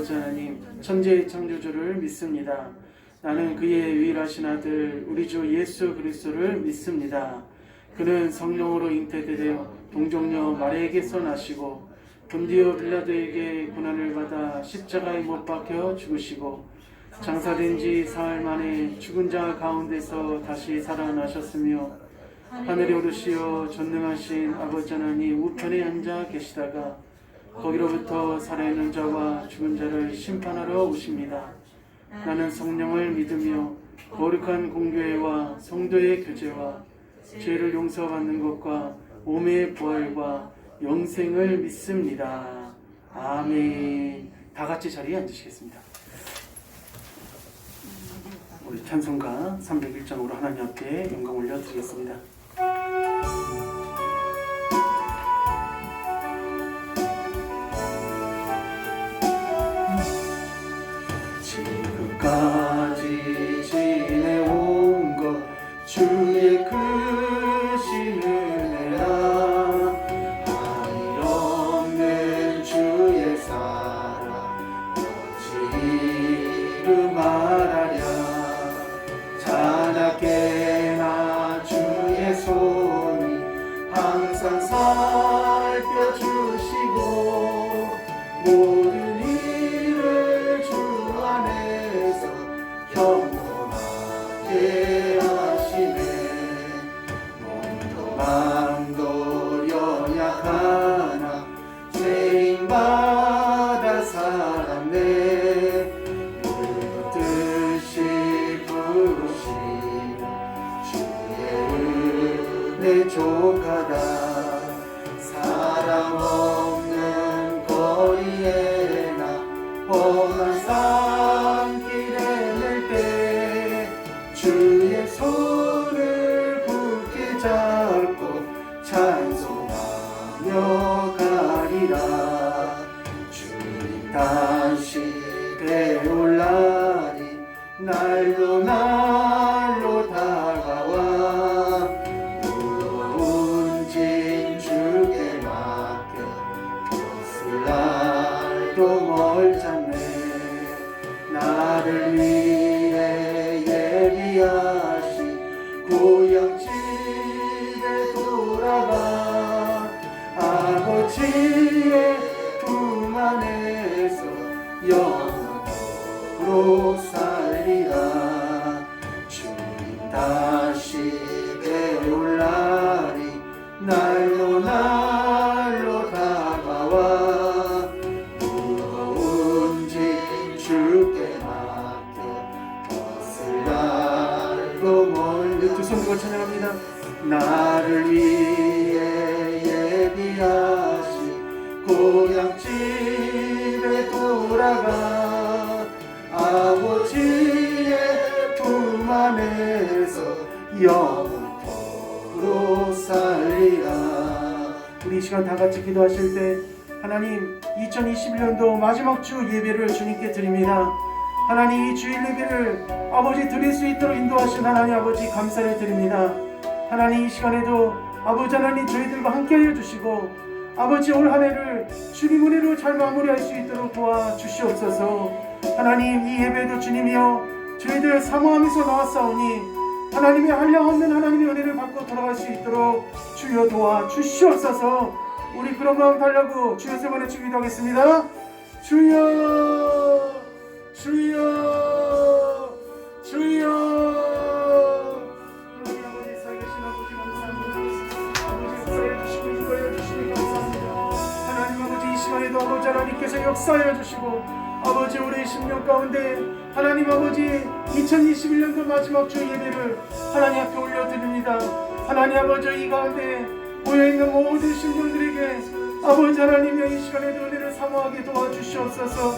아버지 하나님 천지의 창조주를 믿습니다. 나는 그의 유일하신 아들 우리 주 예수 그리스도를 믿습니다. 그는 성령으로 잉태되어 동정녀 마리아에게서 나시고 본디오 빌라도에게 고난을 받아 십자가에 못 박혀 죽으시고 장사된 지 사흘 만에 죽은 자 가운데서 다시 살아나셨으며 하늘에 오르시어 전능하신 아버지 하나님 우편에 앉아 계시다가 거기로부터 살아있는 자와 죽은 자를 심판하러 오십니다. 나는 성령을 믿으며 거룩한 공교회와 성도의 교제와 죄를 용서받는 것과 몸의 부활과 영생을 믿습니다. 아멘. 다 같이 자리에 앉으시겠습니다. 우리 찬송가 301장으로 하나님 앞에 영광 올려드리겠습니다. 지금까지 지내온 것 주의 크신 은혜라 한일 없는 주의 사랑 어찌 이루 말하랴 자나깨나 주의 손이 항상 살펴주시고 모든 일을 주 안에서 경건하게 하시네 몸도 마음도 연약하나 죄인마다 살았네 그 뜻이 부르시는 주의 은혜 족하다 사람 없는 거리에나 험한 산길에 낼 때 주의 손을 굳게 잡고 찬송하며 가리라 주님 다시 배울 날이 날로 날로 다가와 무거운 짐 주께 맡겨 벗을 날도 멀잖네 나를 위해 예비하신 고향집에 돌아가 아버지의 품 안에서 영원토록 살리라 주님 다시 배울 날이 날로 날로 다가와 무거운 짐 주께 맡겨 벗을 날도 멀리 두 손 들고 찬양합니다. 나를 위해 예비하신 고향집에 돌아가 아버지의 품 안에서 영원토록 살리라. 우리 이 시간 다 같이 기도하실 때 하나님 2021년도 마지막 주 예배를 주님께 드립니다. 하나님 이 주일 예배를 아버지 드릴 수 있도록 인도하신 하나님 아버지 감사를 드립니다. 하나님 이 시간에도 아버지 하나님 저희들과 함께하여 주시고 아버지 올 한 해를 주님 은혜로 잘 마무리할 수 있도록 도와주시옵소서. 하나님 이 예배도 주님이여 저희들 사모하면서 나왔사오니 하나님의 한량없는 하나님의 은혜를 받고 돌아갈 수 있도록 주여 도와주시옵소서. 우리 그런 마음 달라고 주여 세 번 외치기도 하겠습니다. 주여 주여 주여. 하나님 아버지 살아계신 아버지 감사합니다. 아버지 역사해 주시고 인도하여 주시니 감사합니다. 하나님 아버지 이 시간에도 아버지 하나님께서 역사하여 주시고 아버지 우리의 10년 가운데 하나님 아버지 2021년도 마지막 주 예배를 하나님 앞에 올려드립니다. 하나님 아버지 이 가운데 모여있는 모든 신령들에게 아버지 하나님의 이 시간에도 은혜를 사모하게 도와주시옵소서.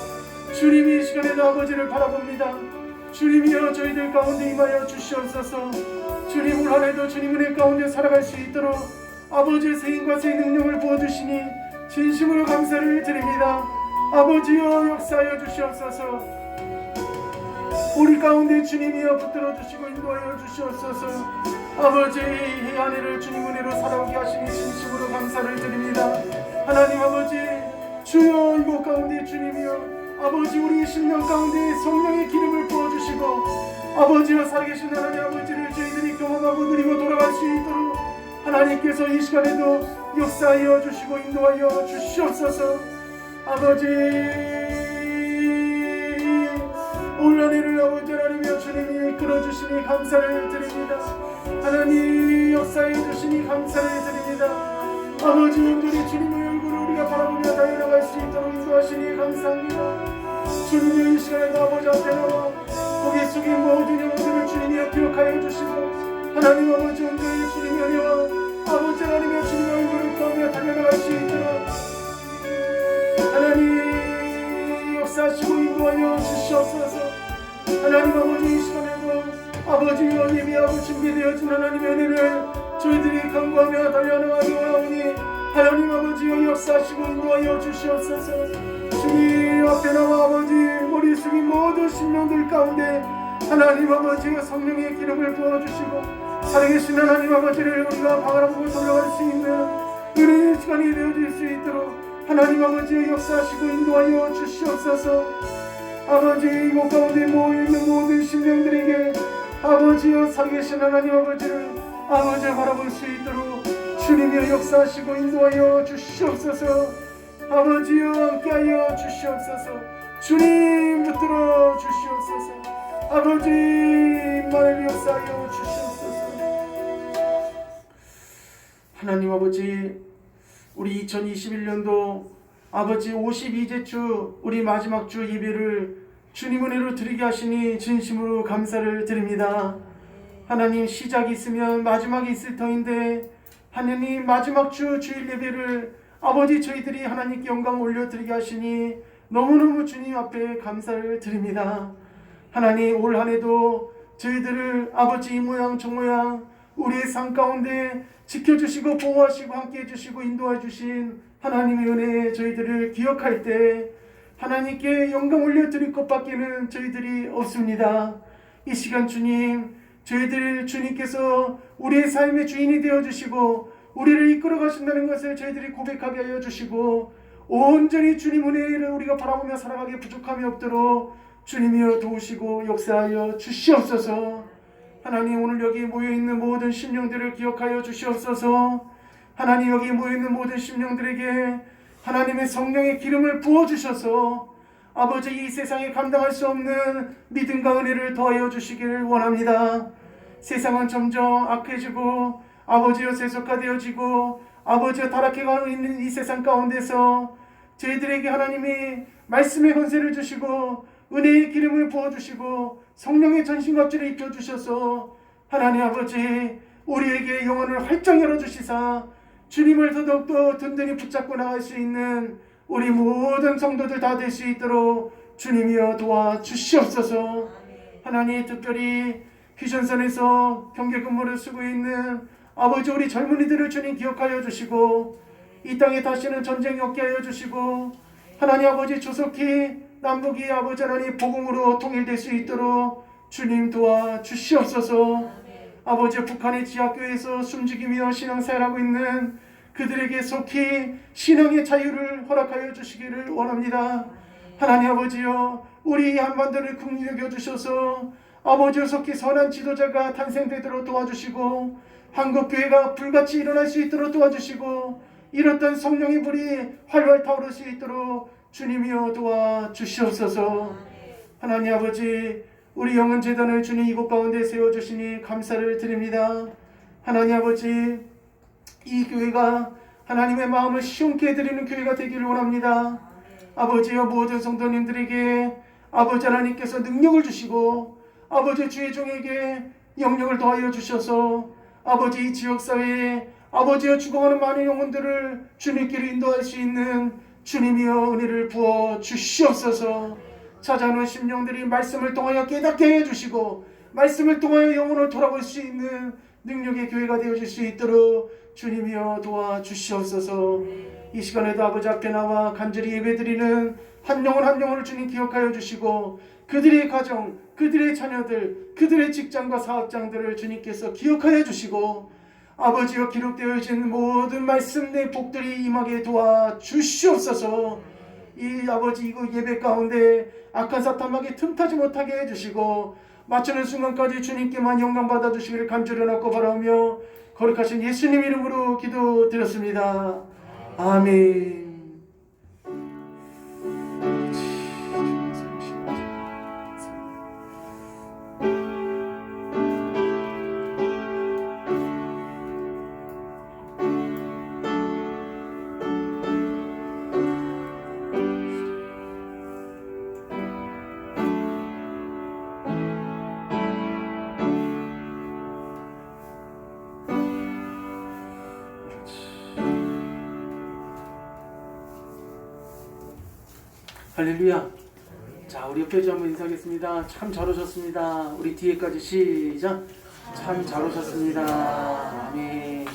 주님이 이 시간에도 아버지를 바라봅니다. 주님이여 저희들 가운데 임하여 주시옵소서. 주님 올 한해도 주님 은혜 가운데 살아갈 수 있도록 아버지의 세임과 새 능력을 부어주시니 진심으로 감사를 드립니다. 아버지여 역사하여 주시옵소서. 우리 가운데 주님이여 붙들어 주시고 인도하여 주시옵소서. 아버지 이 한 해를 주님 은혜로 살아오게 하시니 진심으로 감사를 드립니다. 하나님 아버지 주여 이곳 가운데 주님이여 아버지 우리 심령 가운데 성령의 기름을 부어주시고 아버지와 살아계신 하나님 아버지를 저희들이 경험하고 누리고 돌아갈 수 있도록 하나님께서 이 시간에도 역사하여 주시고 인도하여 주시옵소서. 아버지 올 한해를 아버지 하나님이여 주님이 이끌어주시니 감사를 드립니다. 하나님 역사해 주시니 감사를 드립니다. 아버지 온전히 주님의 얼굴을 우리가 바라보며 달려나갈 수 있도록 인도하시니 감사합니다. 주님의 이 시간에도 아버지 앞에 나와 고개 숙인 모든 영혼들을 주님이 기억하여 주시고 하나님 아버지 온전히 주님의 은혜와 아버지 하나님의 주님의 얼굴을 구하며 달려나갈 수 있도록 하나님 역사하시고 인도하여 주시옵소서. 하나님 아버지 이 시간에도 아버지여 예비하고 준비되어진 하나님의 은혜를 저희들이 간구하며 달려나가기 원하오니 하나님 아버지여 역사하시고 인도하여 주시옵소서. 주님 앞에 나와 아버지 머리 숙인 모든 심령들 가운데 하나님 아버지가 성령의 기름을 부어주시고 살아계신 하나님 아버지를 우리가 바라보고 돌아갈 수 있는 은혜의 시간이 되어질 수 있도록 하나님 아버지의 역사하시고 인도하여 주시옵소서. 아버지 이곳 가운데 모여있는 모든 심령들에게 아버지여 살아계신 하나님 아버지를 아버지 바라볼 수 있도록 주님의 역사하시고 인도하여 주시옵소서. 아버지여 함께하여 주시옵소서. 주님 붙들어 주시옵소서. 아버지 임마누엘 역사하여 주시옵소서. 하나님 아버지 우리 2021년도 아버지 52제 주 우리 마지막 주 예배를 주님 은혜로 드리게 하시니 진심으로 감사를 드립니다. 하나님 시작이 있으면 마지막이 있을 터인데 하나님 마지막 주 주일 예배를 아버지 저희들이 하나님께 영광 올려드리게 하시니 너무너무 주님 앞에 감사를 드립니다. 하나님 올 한해도 저희들을 아버지 이 모양 저 모양 우리의 삶 가운데 지켜주시고 보호하시고 함께해 주시고 인도해 주신 하나님의 은혜에 저희들을 기억할 때 하나님께 영광 올려드릴 것밖에는 저희들이 없습니다. 이 시간 주님 저희들 주님께서 우리의 삶의 주인이 되어주시고 우리를 이끌어 가신다는 것을 저희들이 고백하게 하여 주시고 온전히 주님 은혜를 우리가 바라보며 살아가기에 부족함이 없도록 주님이여 도우시고 역사하여 주시옵소서. 하나님 오늘 여기 모여있는 모든 심령들을 기억하여 주시옵소서. 하나님 여기 모여있는 모든 심령들에게 하나님의 성령의 기름을 부어주셔서 아버지 이 세상에 감당할 수 없는 믿음과 은혜를 더하여 주시기를 원합니다. 세상은 점점 악해지고 아버지여 세속화되어지고 아버지여 타락해가고 있는 이 세상 가운데서 저희들에게 하나님이 말씀의 권세를 주시고 은혜의 기름을 부어주시고 성령의 전신갑주를 입혀주셔서 하나님 아버지 우리에게 영혼을 활짝 열어주시사 주님을 더더욱더 든든히 붙잡고 나갈 수 있는 우리 모든 성도들 다 될 수 있도록 주님이여 도와주시옵소서. 하나님 특별히 귀전선에서 경계 근무를 쓰고 있는 아버지 우리 젊은이들을 주님 기억하여 주시고 이 땅에 다시는 전쟁이 없게 하여 주시고 하나님 아버지 조속히 남북이 아버지 하나님 복음으로 통일될 수 있도록 주님 도와주시옵소서. 아버지 북한의 지하교회에서 숨죽이며 신앙생활하고 있는 그들에게 속히 신앙의 자유를 허락하여 주시기를 원합니다. 하나님 아버지여 우리 한반도를 긍휼히 여겨주셔서 아버지여 속히 선한 지도자가 탄생되도록 도와주시고 한국교회가 불같이 일어날 수 있도록 도와주시고 이렇던 성령의 불이 활활 타오를 수 있도록 주님이여 도와주시옵소서. 하나님 아버지 우리 영혼재단을 주님 이곳 가운데 세워주시니 감사를 드립니다. 하나님 아버지 이 교회가 하나님의 마음을 시원케 해드리는 교회가 되기를 원합니다. 아버지여 모든 성도님들에게 아버지 하나님께서 능력을 주시고 아버지 주의 종에게 영역을 더하여 주셔서 아버지 이 지역사회에 아버지여 죽어가는 많은 영혼들을 주님께로 인도할 수 있는 주님이여 은혜를 부어 주시옵소서. 찾아오는 심령들이 말씀을 통하여 깨닫게 해주시고 말씀을 통하여 영혼을 돌아볼 수 있는 능력의 교회가 되어질 수 있도록 주님이여 도와주시옵소서. 이 시간에도 아버지 앞에 나와 간절히 예배드리는 한 영혼 한 영혼을 주님 기억하여 주시고 그들의 가정, 그들의 자녀들, 그들의 직장과 사업장들을 주님께서 기억하여 주시고 아버지여 기록되어진 모든 말씀 내 복들이 임하게 도와주시옵소서. 이 아버지 이거 예배 가운데 악한 사탄에게 틈타지 못하게 해주시고 마치는 순간까지 주님께만 영광 받아주시기를 간절히 넣고 바라며 거룩하신 예수님 이름으로 기도드렸습니다. 아멘. 할렐루야. 자, 우리 옆에 좀 한번 인사하겠습니다. 참 잘 오셨습니다. 우리 뒤에까지 시작. 참 잘 오셨습니다. 아멘.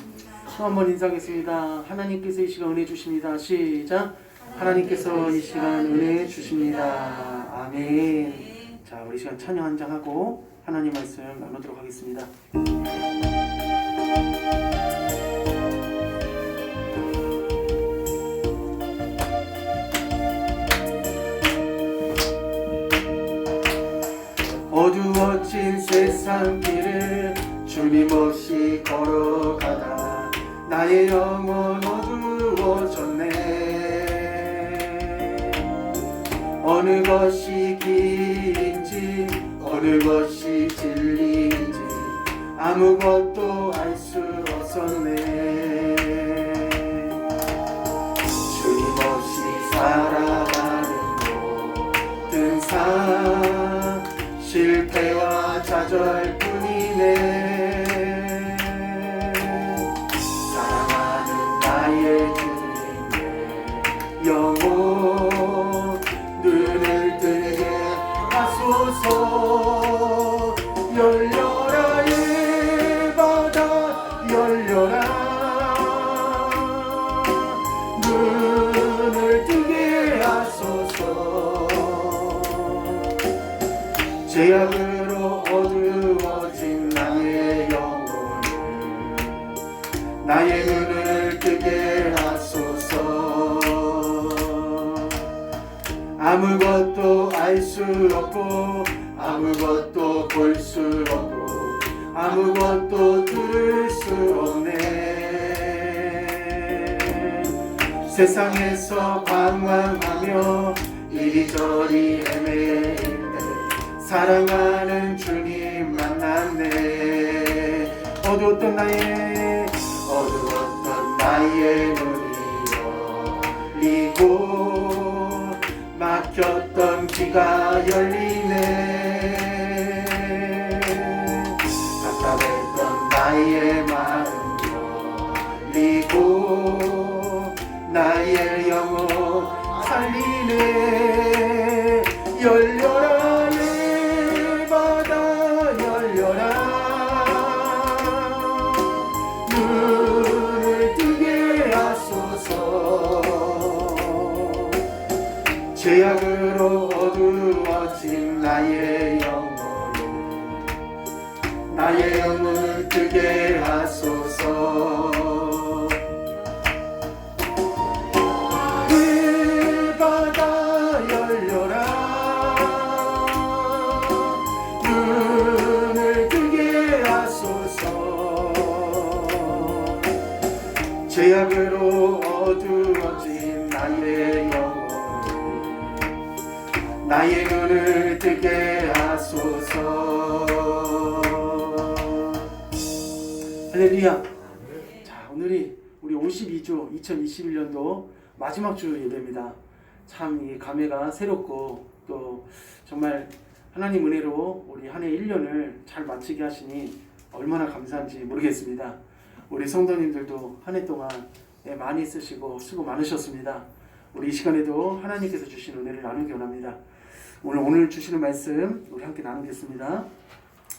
또 한번 인사하겠습니다. 하나님께서 이 시간 은혜 주십니다. 시작. 하나님께서 이 시간 은혜 주십니다. 아멘. 자, 우리 시간 찬양 한 장 하고 하나님 말씀 나누도록 하겠습니다. 어두워진 세상 길을 주님 없이 걸어가다 나의 영혼 어두워졌네. 어느 것이 길인지 어느 것이 진리인지 아무것도 알 수 없었네. 주님 없이 살아가는 모든 삶 실패와 좌절뿐이네. 사랑하는 나의 주님의 영혼 눈을 뜨게 하소서. 열려라 이 바다 열려라. 눈을 뜨게 하소서. 죄악으로 어두워진 나의 영혼을 나의 눈을 뜨게 하소서. 아무것도 알 수 없고 아무것도 볼 수 없고 아무것도 들을 수 없네. 세상에서 방황하며 이리저리 헤매일 때 사랑하는 주님 만났네. 어두웠던 나의 눈이 열리고 막혔던 귀가 열리네. 답답했던 나의 마음 열리고 나의 영혼 살리네. 열려라 이 바다 열려라. 눈을 뜨게 하소서. 죄악으로 어두워진 나의 영혼을 뜨게 하소서. 그 바다 열려라. 눈을 뜨게 하소서. 죄악으로 어두워진 나의 눈을 뜨게 하소서. 할렐루야. 자, 오늘이 우리 52주 2021년도 마지막 주 예배입니다. 참 이 감회가 새롭고 또 정말 하나님 은혜로 우리 한 해 1년을 잘 마치게 하시니 얼마나 감사한지 모르겠습니다. 우리 성도님들도 한 해 동안 많이 쓰시고 수고 많으셨습니다. 우리 이 시간에도 하나님께서 주신 은혜를 나누기 원합니다. 오늘 주시는 말씀 우리 함께 나누겠습니다.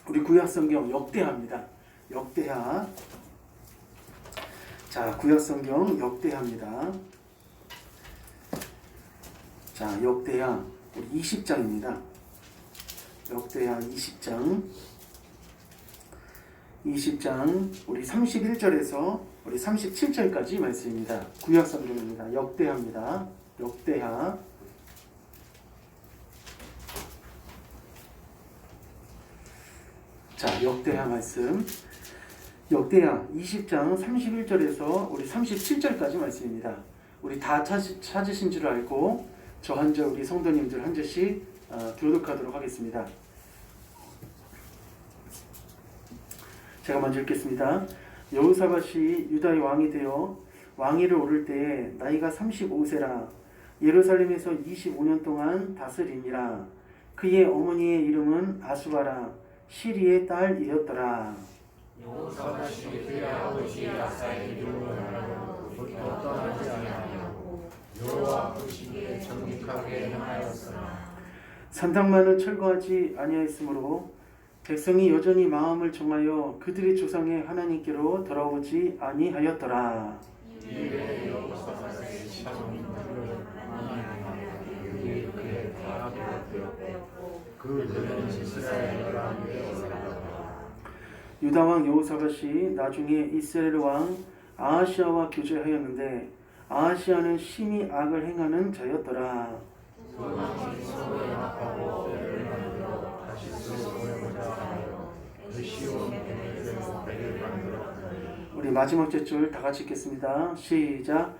우리 구약성경 역대하입니다. 역대하. 자, 구약성경 역대하입니다. 자, 역대하 우리 20장입니다. 역대하 20장 우리 31절에서 우리 37절까지 말씀입니다. 구약성경입니다. 역대하입니다. 역대하 자, 역대하 말씀. 역대하 20장 31절에서 우리 37절까지 말씀입니다. 우리 다 찾으신 줄 알고 저 한 절 우리 성도님들 한 절씩 교독하도록 하겠습니다. 제가 먼저 읽겠습니다. 여호사밧이 유다의 왕이 되어 왕위를 오를 때에 나이가 35세라 예루살렘에서 25년 동안 다스리니라. 그의 어머니의 이름은 아수바라 시리의 딸이었더라. 여호사밧이 그의 아버지 아사의 이름을 알고 떠나지 아니하고 여호와 보시기에 정직하게 행하였으나 산당만은 철거하지 아니하였으므로 백성이 여전히 마음을 정하여 그들의 조상의 하나님께로 돌아오지 아니하였더라. 이에 여호사밧의 자손들을 하나님이 그의 가압에 되었고 그들은 이스라엘 왕이 되었더라. 유다 왕 여호사밧이 나중에 이스라엘 왕 아하시아와 교제하였는데 아하시아는 심히 악을 행하는 자였더라. 그 왕이 서로 연합하고 배를 만들어 다시 쓰고자 하여 그 시온 베델에서 배를 만들었더니 우리 마지막 절 다 같이 읽겠습니다. 시작.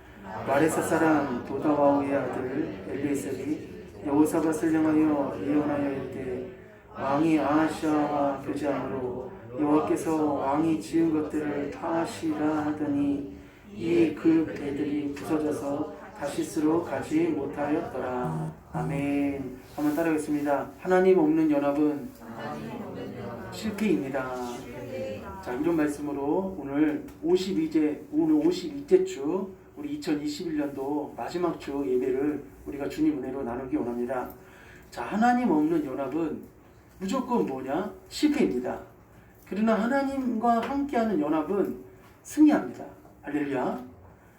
마레사 사람 도다와오의 아들 엘리에셀이 여호사밧을 향하여 예언하여 이르되 왕이 아하시아와 교제함으로 여호와께서 왕이 지은 것들을 다 하시라 하더니 이 그 배들이 부서져서 다시스로 가지 못하였더라. 아멘. 한번 따라하겠습니다. 하나님 없는 연합은 실패입니다. 자, 이런 말씀으로 오늘 52째 주 우리 2021년도 마지막 주 예배를 우리가 주님 은혜로 나누기 원합니다. 자, 하나님 없는 연합은 무조건 뭐냐? 실패입니다. 그러나 하나님과 함께하는 연합은 승리합니다. 할렐루야.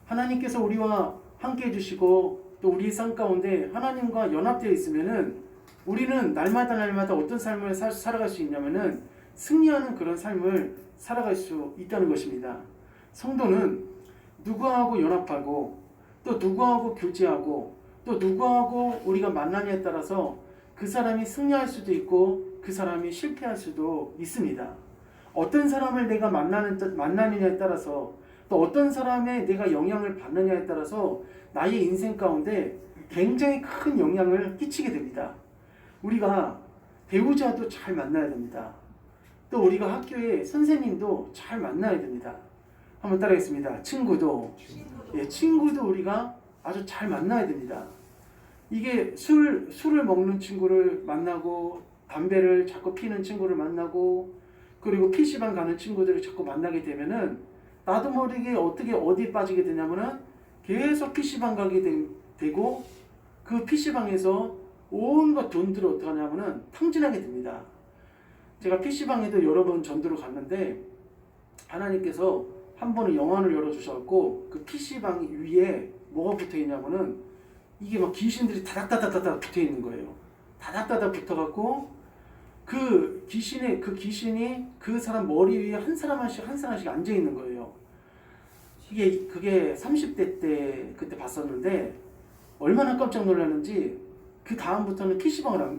하나님께서 우리와 함께 해주시고 또 우리 삶 가운데 하나님과 연합되어 있으면은 우리는 날마다 어떤 삶을 살아갈 수 있냐면은 승리하는 그런 삶을 살아갈 수 있다는 것입니다. 성도는 누구하고 연합하고 또 누구하고 교제하고 또 누구하고 우리가 만나냐에 따라서 그 사람이 승리할 수도 있고 그 사람이 실패할 수도 있습니다. 어떤 사람을 내가 만나느냐에 따라서 또 어떤 사람에 내가 영향을 받느냐에 따라서 나의 인생 가운데 굉장히 큰 영향을 끼치게 됩니다. 우리가 배우자도 잘 만나야 됩니다. 또 우리가 학교에 선생님도 잘 만나야 됩니다. 한번 따라하겠습니다. 친구도 우리가 아주 잘 만나야 됩니다. 이게 술을 먹는 친구를 만나고 담배를 자꾸 피는 친구를 만나고 그리고 PC방 가는 친구들을 자꾸 만나게 되면은 나도 모르게 어디에 빠지게 되냐면은 계속 PC방 가게 되고 그 PC방에서 온갖 돈들을 어떻게 하냐면은 탕진하게 됩니다. 제가 PC방에도 여러 번 전도를 갔는데 하나님께서 한 번은 영안을 열어주셔갖고 그 PC방 위에 뭐가 붙어 있냐면은 이게 막 귀신들이 다닥다닥 붙어 있는 거예요. 다닥다닥 붙어갖고 그 귀신이 그 사람 머리 위에 한 사람씩 앉아 있는 거예요. 그게 30대 때 그때 봤었는데 얼마나 깜짝 놀랐는지 그 다음부터는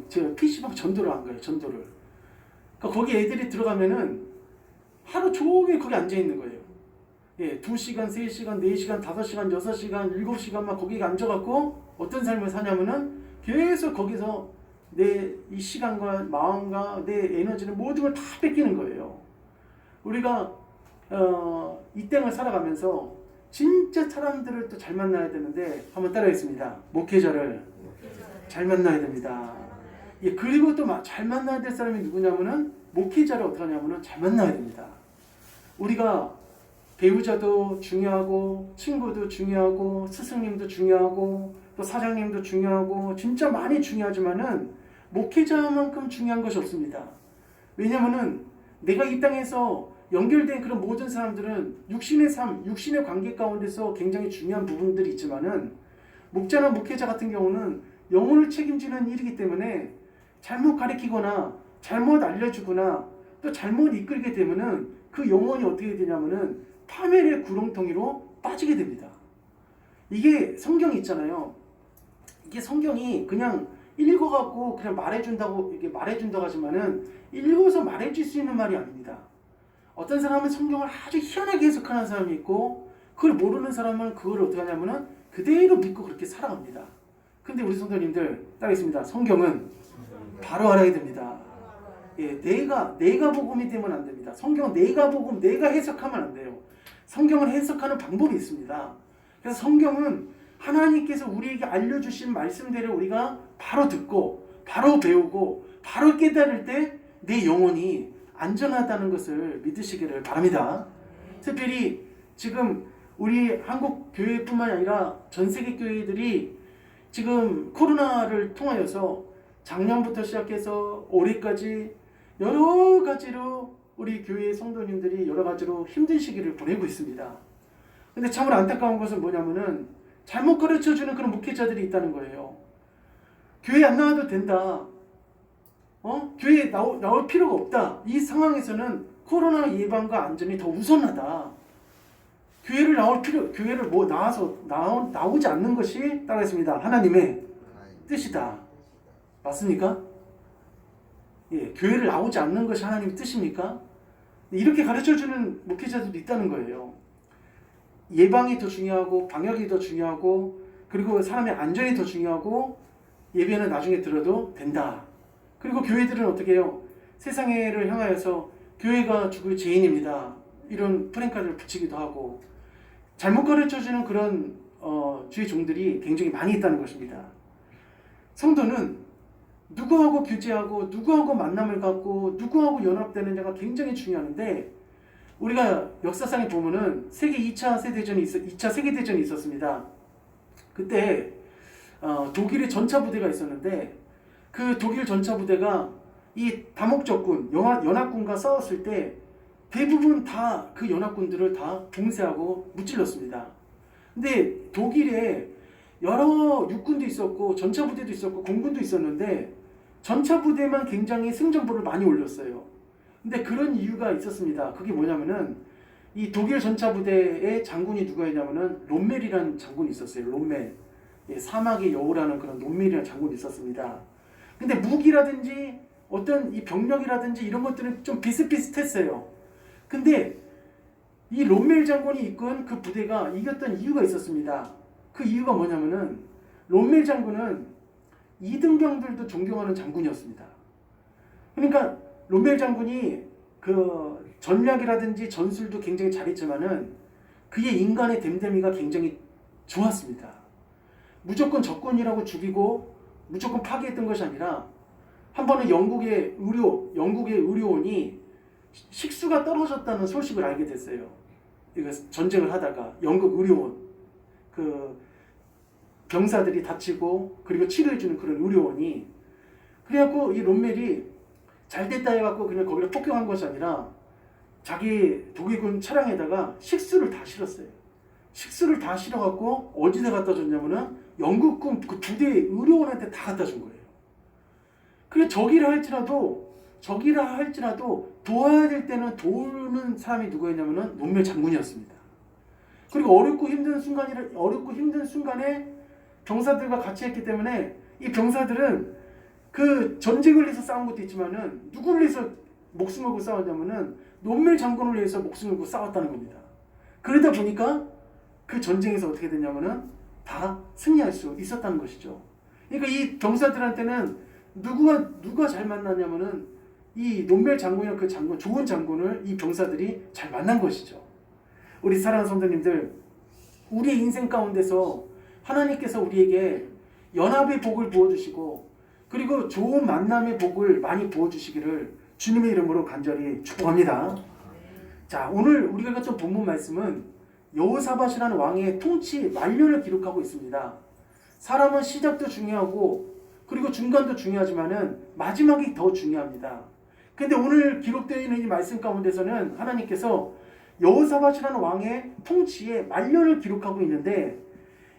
제가 PC방 전도를 한 거예요. 전도를. 그러니까 거기 애들이 들어가면은 하루 종일 거기 앉아 있는 거예요. 예, 2시간, 3시간, 4시간, 5시간, 6시간, 7시간 막 거기 앉아갖고 어떤 삶을 사냐면은 계속 거기서 내 이 시간과 마음과 내 에너지를 모든 걸 다 뺏기는 거예요. 우리가 이 땅을 살아가면서 진짜 사람들을 또 잘 만나야 되는데 한번 따라하겠습니다. 목회자를 잘 만나야 됩니다. 예, 그리고 또 잘 만나야 될 사람이 누구냐면은 목회자를 어떻게 하냐면은 잘 만나야 됩니다. 우리가 배우자도 중요하고 친구도 중요하고 스승님도 중요하고 또 사장님도 중요하고 진짜 많이 중요하지만은 목회자만큼 중요한 것이 없습니다. 왜냐하면은 내가 이 땅에서 연결된 그런 모든 사람들은 육신의 삶, 육신의 관계 가운데서 굉장히 중요한 부분들이 있지만은 목자나 목회자 같은 경우는 영혼을 책임지는 일이기 때문에 잘못 가르치거나 잘못 알려주거나 또 잘못 이끌게 되면은 그 영혼이 어떻게 되냐면은 파멸의 구렁텅이로 빠지게 됩니다. 이게 성경이 있잖아요. 이게 성경이 그냥 읽어갖고 그냥 말해준다고 이게 말해준다고 하지만은 읽어서 말해줄 수 있는 말이 아닙니다. 어떤 사람은 성경을 아주 희한하게 해석하는 사람이 있고 그걸 모르는 사람은 그걸 어떻게 하냐면은 그대로 믿고 그렇게 살아갑니다. 근데 우리 성도님들 따르겠습니다. 성경은 바로 알아야 됩니다. 예, 내가 복음이 되면 안 됩니다. 성경은 내가 복음, 내가 해석하면 안 돼요. 성경을 해석하는 방법이 있습니다. 그래서 성경은 하나님께서 우리에게 알려주신 말씀대로 우리가 바로 듣고 바로 배우고 바로 깨달을 때 내 영혼이 안전하다는 것을 믿으시기를 바랍니다. 특별히 지금 우리 한국 교회뿐만 아니라 전 세계 교회들이 지금 코로나를 통하여서 작년부터 시작해서 올해까지 여러 가지로 우리 교회 성도님들이 여러 가지로 힘든 시기를 보내고 있습니다. 근데 참으로 안타까운 것은 뭐냐면은 잘못 가르쳐주는 그런 목회자들이 있다는 거예요. 교회 안 나와도 된다. 교회에 나올 필요가 없다. 이 상황에서는 코로나 예방과 안전이 더 우선하다. 교회를 나오지 않는 것이 따라했습니다. 하나님의 뜻이다. 맞습니까? 예, 교회를 나오지 않는 것이 하나님의 뜻입니까? 이렇게 가르쳐주는 목회자들도 있다는 거예요. 예방이 더 중요하고 방역이 더 중요하고 그리고 사람의 안전이 더 중요하고 예배는 나중에 들어도 된다. 그리고 교회들은 어떻게 해요? 세상을 향하여서 교회가 죽을 죄인입니다. 이런 프랭카드를 붙이기도 하고 잘못 가르쳐주는 그런 주의 종들이 굉장히 많이 있다는 것입니다. 성도는 누구하고 교제하고 누구하고 만남을 갖고 누구하고 연합되느냐가 굉장히 중요한데 우리가 역사상에 보면은 세계 2차 세계대전이 있었습니다. 그때 독일의 전차부대가 있었는데 그 독일 전차부대가 이 다목적군, 연합군과 싸웠을 때 대부분 다 그 연합군들을 다 봉쇄하고 무찔렀습니다. 근데 독일에 여러 육군도 있었고 전차부대도 있었고 공군도 있었는데 전차부대만 굉장히 승전보를 많이 올렸어요. 근데 그런 이유가 있었습니다. 그게 뭐냐면은 이 독일 전차부대의 장군이 누구였냐면은 롬멜이라는 장군이 있었어요. 롬멜. 예, 사막의 여우라는 그런 롬멜이라는 장군이 있었습니다. 근데 무기라든지 어떤 이 병력이라든지 이런 것들은 좀 비슷비슷했어요. 근데 이 롬멜 장군이 이끈 그 부대가 이겼던 이유가 있었습니다. 그 이유가 뭐냐면은 롬멜 장군은 이등병들도 존경하는 장군이었습니다. 그러니까 롬멜 장군이 그 전략이라든지 전술도 굉장히 잘했지만은 그의 인간의 됨됨이가 굉장히 좋았습니다. 무조건 적군이라고 죽이고 무조건 파괴했던 것이 아니라 한 번은 영국의 의료원이 식수가 떨어졌다는 소식을 알게 됐어요. 이거 전쟁을 하다가 영국 의료원 그 병사들이 다치고 그리고 치료해주는 그런 의료원이 그래갖고 이 롬멜이 잘됐다 해갖고 그냥 거기를 폭격한 것이 아니라 자기 독일군 차량에다가 식수를 다 실었어요. 식수를 다 실어갖고 어디다 갖다 줬냐면은 영국군 그 부대 의료원한테 다 갖다 준 거예요. 그래 적이라 할지라도 도와야 될 때는 도우는 사람이 누구였냐면은 롬멜 장군이었습니다. 그리고 어렵고 힘든 순간에 병사들과 같이 했기 때문에 이 병사들은 그 전쟁을 위해서 싸운 것도 있지만은 누구를 위해서 목숨 걸고 싸웠냐면은 롬멜 장군을 위해서 목숨 걸고 싸웠다는 겁니다. 그러다 보니까 그 전쟁에서 어떻게 됐냐면은 다 승리할 수 있었다는 것이죠. 그러니까 이 병사들한테는 누가 잘 만났냐면은 이 롬멜 장군이랑 그 장군, 좋은 장군을 이 병사들이 잘 만난 것이죠. 우리 사랑하는 성도님들, 우리의 인생 가운데서 하나님께서 우리에게 연합의 복을 부어주시고 그리고 좋은 만남의 복을 많이 부어주시기를 주님의 이름으로 간절히 축복합니다. 자, 오늘 우리가 읽었던 본문 말씀은 여호사밧이라는 왕의 통치 말년을 기록하고 있습니다. 사람은 시작도 중요하고 그리고 중간도 중요하지만은 마지막이 더 중요합니다. 근데 오늘 기록되어 있는 이 말씀 가운데서는 하나님께서 여호사밧이라는 왕의 통치의 말년을 기록하고 있는데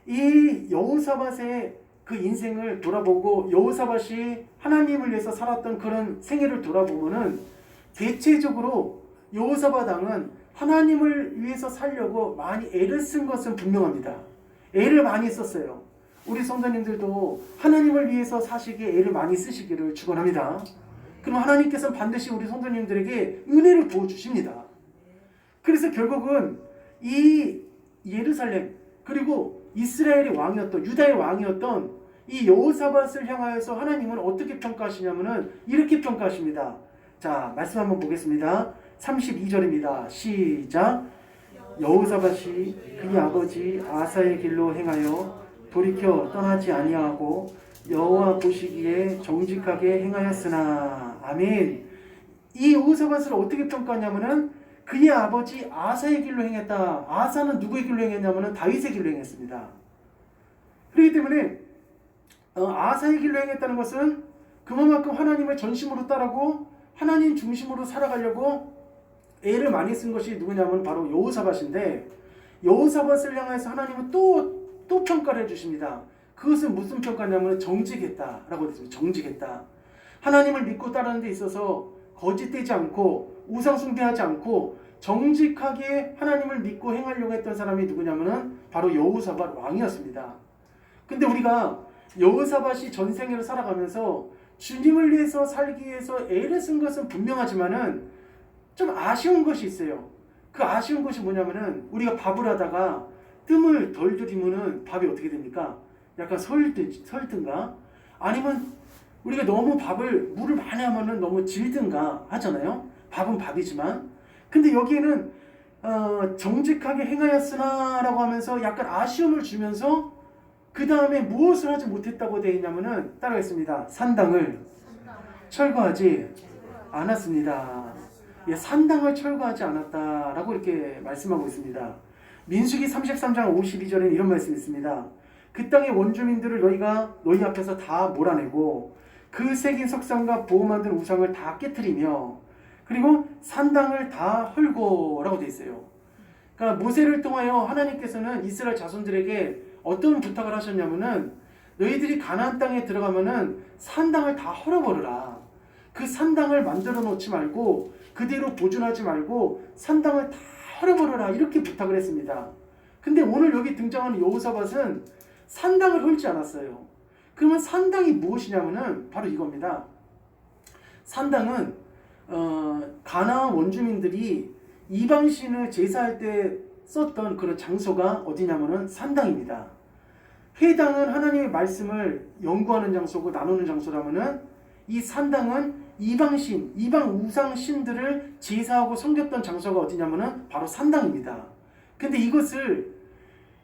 이 여호사밧의 그 인생을 돌아보고 여호사밧이 하나님을 위해서 살았던 그런 생애를 돌아보면은 대체적으로 여호사밧 왕은 하나님을 위해서 살려고 많이 애를 쓴 것은 분명합니다. 애를 많이 썼어요. 우리 성도님들도 하나님을 위해서 사시기에 애를 많이 쓰시기를 축원합니다. 그럼 하나님께서는 반드시 우리 성도님들에게 은혜를 부어주십니다. 그래서 결국은 이 예루살렘 그리고 이스라엘의 왕이었던 유다의 왕이었던 이 여호사밧을 향하여서 하나님은 어떻게 평가하시냐면은 이렇게 평가하십니다. 자, 말씀 한번 보겠습니다. 32절입니다. 시작. 여호사밧이 그의 아버지 아사의 길로 행하여 돌이켜 떠나지 아니하고 여호와 보시기에 정직하게 행하였으나. 아멘. 이 여호사밧을 어떻게 평가하냐면은 그의 아버지 아사의 길로 행했다. 아사는 누구의 길로 행했냐면은 다윗의 길로 행했습니다. 그렇기 때문에 아사의 길로 행했다는 것은 그만큼 하나님을 전심으로 따르고 하나님 중심으로 살아가려고 애를 많이 쓴 것이 누구냐면 바로 여호사밧인데, 여호사밧을 향해서 하나님은 또 평가를 해주십니다. 그것은 무슨 평가냐면 정직했다라고 되어 있습니다. 정직했다. 하나님을 믿고 따르는 데 있어서 거짓되지 않고 우상 숭배하지 않고 정직하게 하나님을 믿고 행하려고 했던 사람이 누구냐면은 바로 여호사밧 왕이었습니다. 근데 우리가 여호사밧이 전생애를 살아가면서 주님을 위해서 살기 위해서 애를 쓴 것은 분명하지만은 좀 아쉬운 것이 있어요. 그 아쉬운 것이 뭐냐면은 우리가 밥을 하다가 뜸을 덜 들이면은 밥이 어떻게 됩니까? 약간 설든가 아니면 우리가 너무 물을 많이 하면은 너무 질든가 하잖아요. 밥은 밥이지만. 근데 여기에는 정직하게 행하였으나 라고 하면서 약간 아쉬움을 주면서 그 다음에 무엇을 하지 못했다고 되어 있냐면은 따라하겠습니다. 산당을 철거하지 않았습니다. 예, 산당을 철거하지 않았다라고 이렇게 말씀하고 있습니다. 민수기 33장 52절에 이런 말씀이 있습니다. 그 땅의 원주민들을 너희가 너희 앞에서 다 몰아내고 그 새긴 석상과 보호 만든 우상을 다 깨트리며 그리고 산당을 다 헐고 라고 되어 있어요. 그러니까 모세를 통하여 하나님께서는 이스라엘 자손들에게 어떤 부탁을 하셨냐면은 너희들이 가나안 땅에 들어가면은 산당을 다 헐어버려라. 그 산당을 만들어 놓지 말고 그대로 보존하지 말고 산당을 다 헐어버려라. 이렇게 부탁을 했습니다. 근데 오늘 여기 등장하는 여호사밧은 산당을 헐지 않았어요. 그러면 산당이 무엇이냐면은 바로 이겁니다. 산당은 가나안 원주민들이 이방신을 제사할 때 썼던 그런 장소가 어디냐면은 산당입니다. 회당은 하나님의 말씀을 연구하는 장소고 나누는 장소라면은 이 산당은 이방신, 이방 우상신들을 제사하고 섬겼던 장소가 어디냐면은 바로 산당입니다. 근데 이것을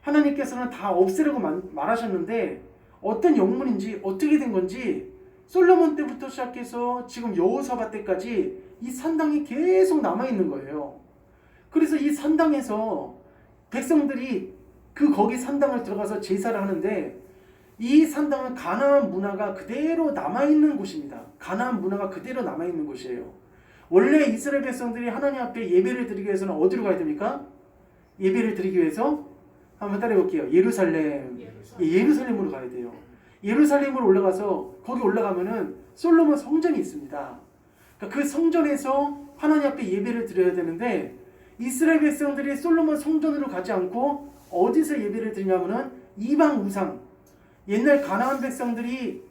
하나님께서는 다 없애라고 말하셨는데 어떤 영문인지 어떻게 된 건지 솔로몬 때부터 시작해서 지금 여호사밧 때까지 이 산당이 계속 남아있는 거예요. 그래서 이 산당에서 백성들이 거기 산당을 들어가서 제사를 하는데 이 산당은 가나안 문화가 그대로 남아있는 곳입니다. 가나안 문화가 그대로 남아있는 곳이에요. 원래 이스라엘 백성들이 하나님 앞에 예배를 드리기 위해서는 어디로 가야 됩니까? 예배를 드리기 위해서 한번 따라해 볼게요. 예루살렘으로 가야 돼요. 예루살렘으로 올라가서 거기 올라가면은 솔로몬 성전이 있습니다. 그러니까 그 성전에서 하나님 앞에 예배를 드려야 되는데 이스라엘 백성들이 솔로몬 성전으로 가지 않고 어디서 예배를 드리냐면은 이방 우상, 옛날 가나안 백성들이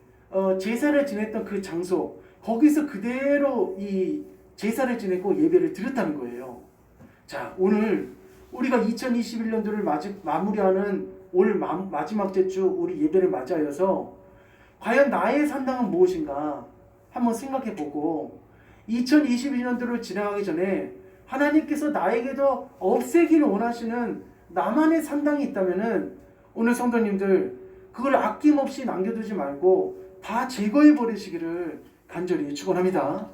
제사를 지냈던 그 장소, 거기서 그대로 이 제사를 지내고 예배를 드렸다는 거예요. 자, 오늘 우리가 2021년도를 마무리하는 올 마지막 주 우리 예배를 맞이하여서 과연 나의 산당은 무엇인가 한번 생각해보고 2022년도를 지나가기 전에 하나님께서 나에게도 없애기를 원하시는 나만의 산당이 있다면은 오늘 성도님들 그걸 아낌없이 남겨두지 말고 다 제거해 버리시기를 간절히 축원합니다.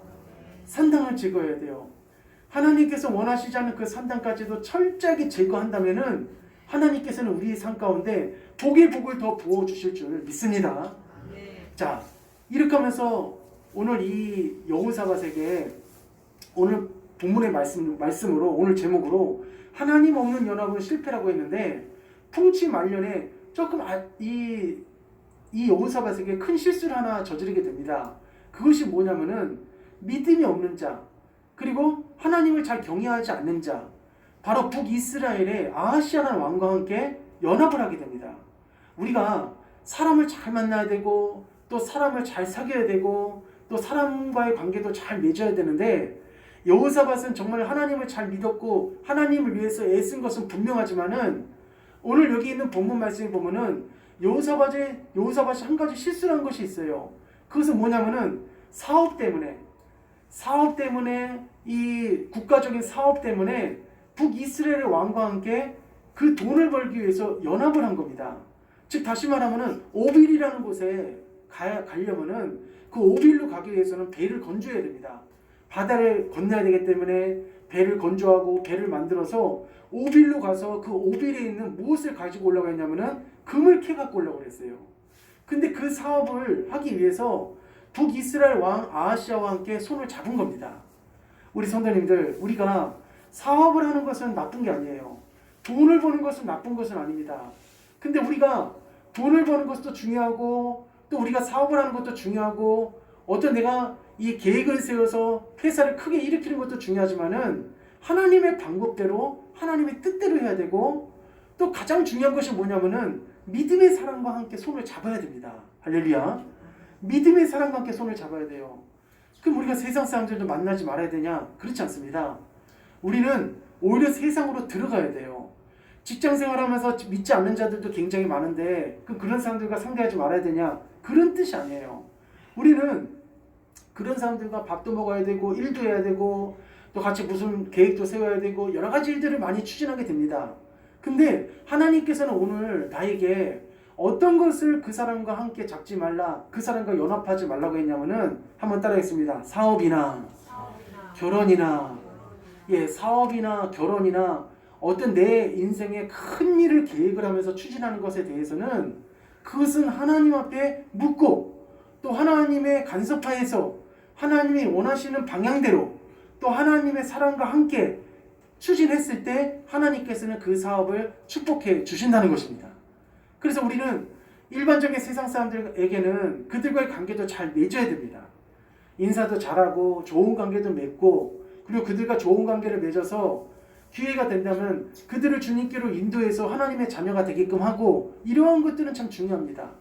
산당을 제거해야 돼요. 하나님께서 원하시지 않는 그 산당까지도 철저하게 제거한다면은 하나님께서는 우리의 삶 가운데 복의 복을 더 부어 주실 줄 믿습니다. 자, 이렇게 하면서 오늘 이 여호사밧에게 오늘 본문의 말씀으로 오늘 제목으로 하나님 없는 연합은 실패라고 했는데 풍치 말년에 조금 이 여호사밧에게 큰 실수를 하나 저지르게 됩니다. 그것이 뭐냐면은 믿음이 없는 자, 그리고 하나님을 잘 경외하지 않는 자, 바로 북이스라엘의 아하시아라는 왕과 함께 연합을 하게 됩니다. 우리가 사람을 잘 만나야 되고 또 사람을 잘 사귀어야 되고 또 사람과의 관계도 잘 맺어야 되는데 여호사밧은 정말 하나님을 잘 믿었고 하나님을 위해서 애쓴 것은 분명하지만은 오늘 여기 있는 본문 말씀에 보면은 여호사밧이 한 가지 실수를 한 것이 있어요. 그것은 뭐냐면은 사업 때문에 이 국가적인 사업 때문에 북이스라엘 왕과 함께 그 돈을 벌기 위해서 연합을 한 겁니다. 즉 다시 말하면은 오빌이라는 곳에 가려면은 그 오빌로 가기 위해서는 배를 건조해야 됩니다. 바다를 건너야 되기 때문에 배를 건조하고 배를 만들어서 오빌로 가서 그 오빌에 있는 무엇을 가지고 오려고 했냐면은 금을 캐 갖고 오려고 그랬어요. 근데 그 사업을 하기 위해서 북이스라엘 왕 아하시아와 함께 손을 잡은 겁니다. 우리 성도님들, 우리가 사업을 하는 것은 나쁜 게 아니에요. 돈을 버는 것은 나쁜 것은 아닙니다. 근데 우리가 돈을 버는 것도 중요하고 또 우리가 사업을 하는 것도 중요하고 어떤 내가 이 계획을 세워서 회사를 크게 일으키는 것도 중요하지만은 하나님의 방법대로 하나님의 뜻대로 해야 되고 또 가장 중요한 것이 뭐냐면은 믿음의 사람과 함께 손을 잡아야 됩니다. 할렐루야. 믿음의 사람과 함께 손을 잡아야 돼요. 그럼 우리가 세상 사람들도 만나지 말아야 되냐? 그렇지 않습니다. 우리는 오히려 세상으로 들어가야 돼요. 직장 생활하면서 믿지 않는 자들도 굉장히 많은데 그런 사람들과 상대하지 말아야 되냐? 그런 뜻이 아니에요. 우리는 그런 사람들과 밥도 먹어야 되고 일도 해야 되고 또 같이 무슨 계획도 세워야 되고 여러 가지 일들을 많이 추진하게 됩니다. 근데 하나님께서는 오늘 나에게 어떤 것을 그 사람과 함께 잡지 말라, 그 사람과 연합하지 말라고 했냐면은 한번 따라하겠습니다. 사업이나 결혼이나 사업이나 결혼이나 어떤 내 인생의 큰 일을 계획을 하면서 추진하는 것에 대해서는 그것은 하나님 앞에 묻고 또 하나님의 간섭하에서 하나님이 원하시는 방향대로 또 하나님의 사랑과 함께 추진했을 때 하나님께서는 그 사업을 축복해 주신다는 것입니다. 그래서 우리는 일반적인 세상 사람들에게는 그들과의 관계도 잘 맺어야 됩니다. 인사도 잘하고 좋은 관계도 맺고 그리고 그들과 좋은 관계를 맺어서 기회가 된다면 그들을 주님께로 인도해서 하나님의 자녀가 되게끔 하고 이러한 것들은 참 중요합니다.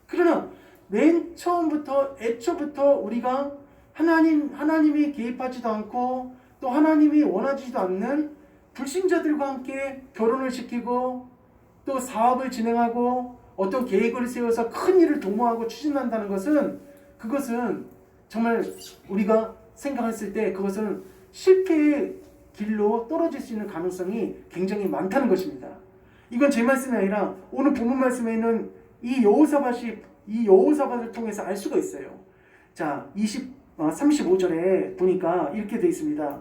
그러나 맨 처음부터 애초부터 우리가 하나님이 개입하지도 않고 또 하나님이 원하지도 않는 불신자들과 함께 결혼을 시키고 또 사업을 진행하고 어떤 계획을 세워서 큰 일을 도모하고 추진한다는 것은 그것은 정말 우리가 생각했을 때 그것은 실패의 길로 떨어질 수 있는 가능성이 굉장히 많다는 것입니다. 이건 제 말씀이 아니라 오늘 본문 말씀에 있는 이 여호사밧을 통해서 알 수가 있어요. 자, 35절에 보니까 이렇게 되어 있습니다.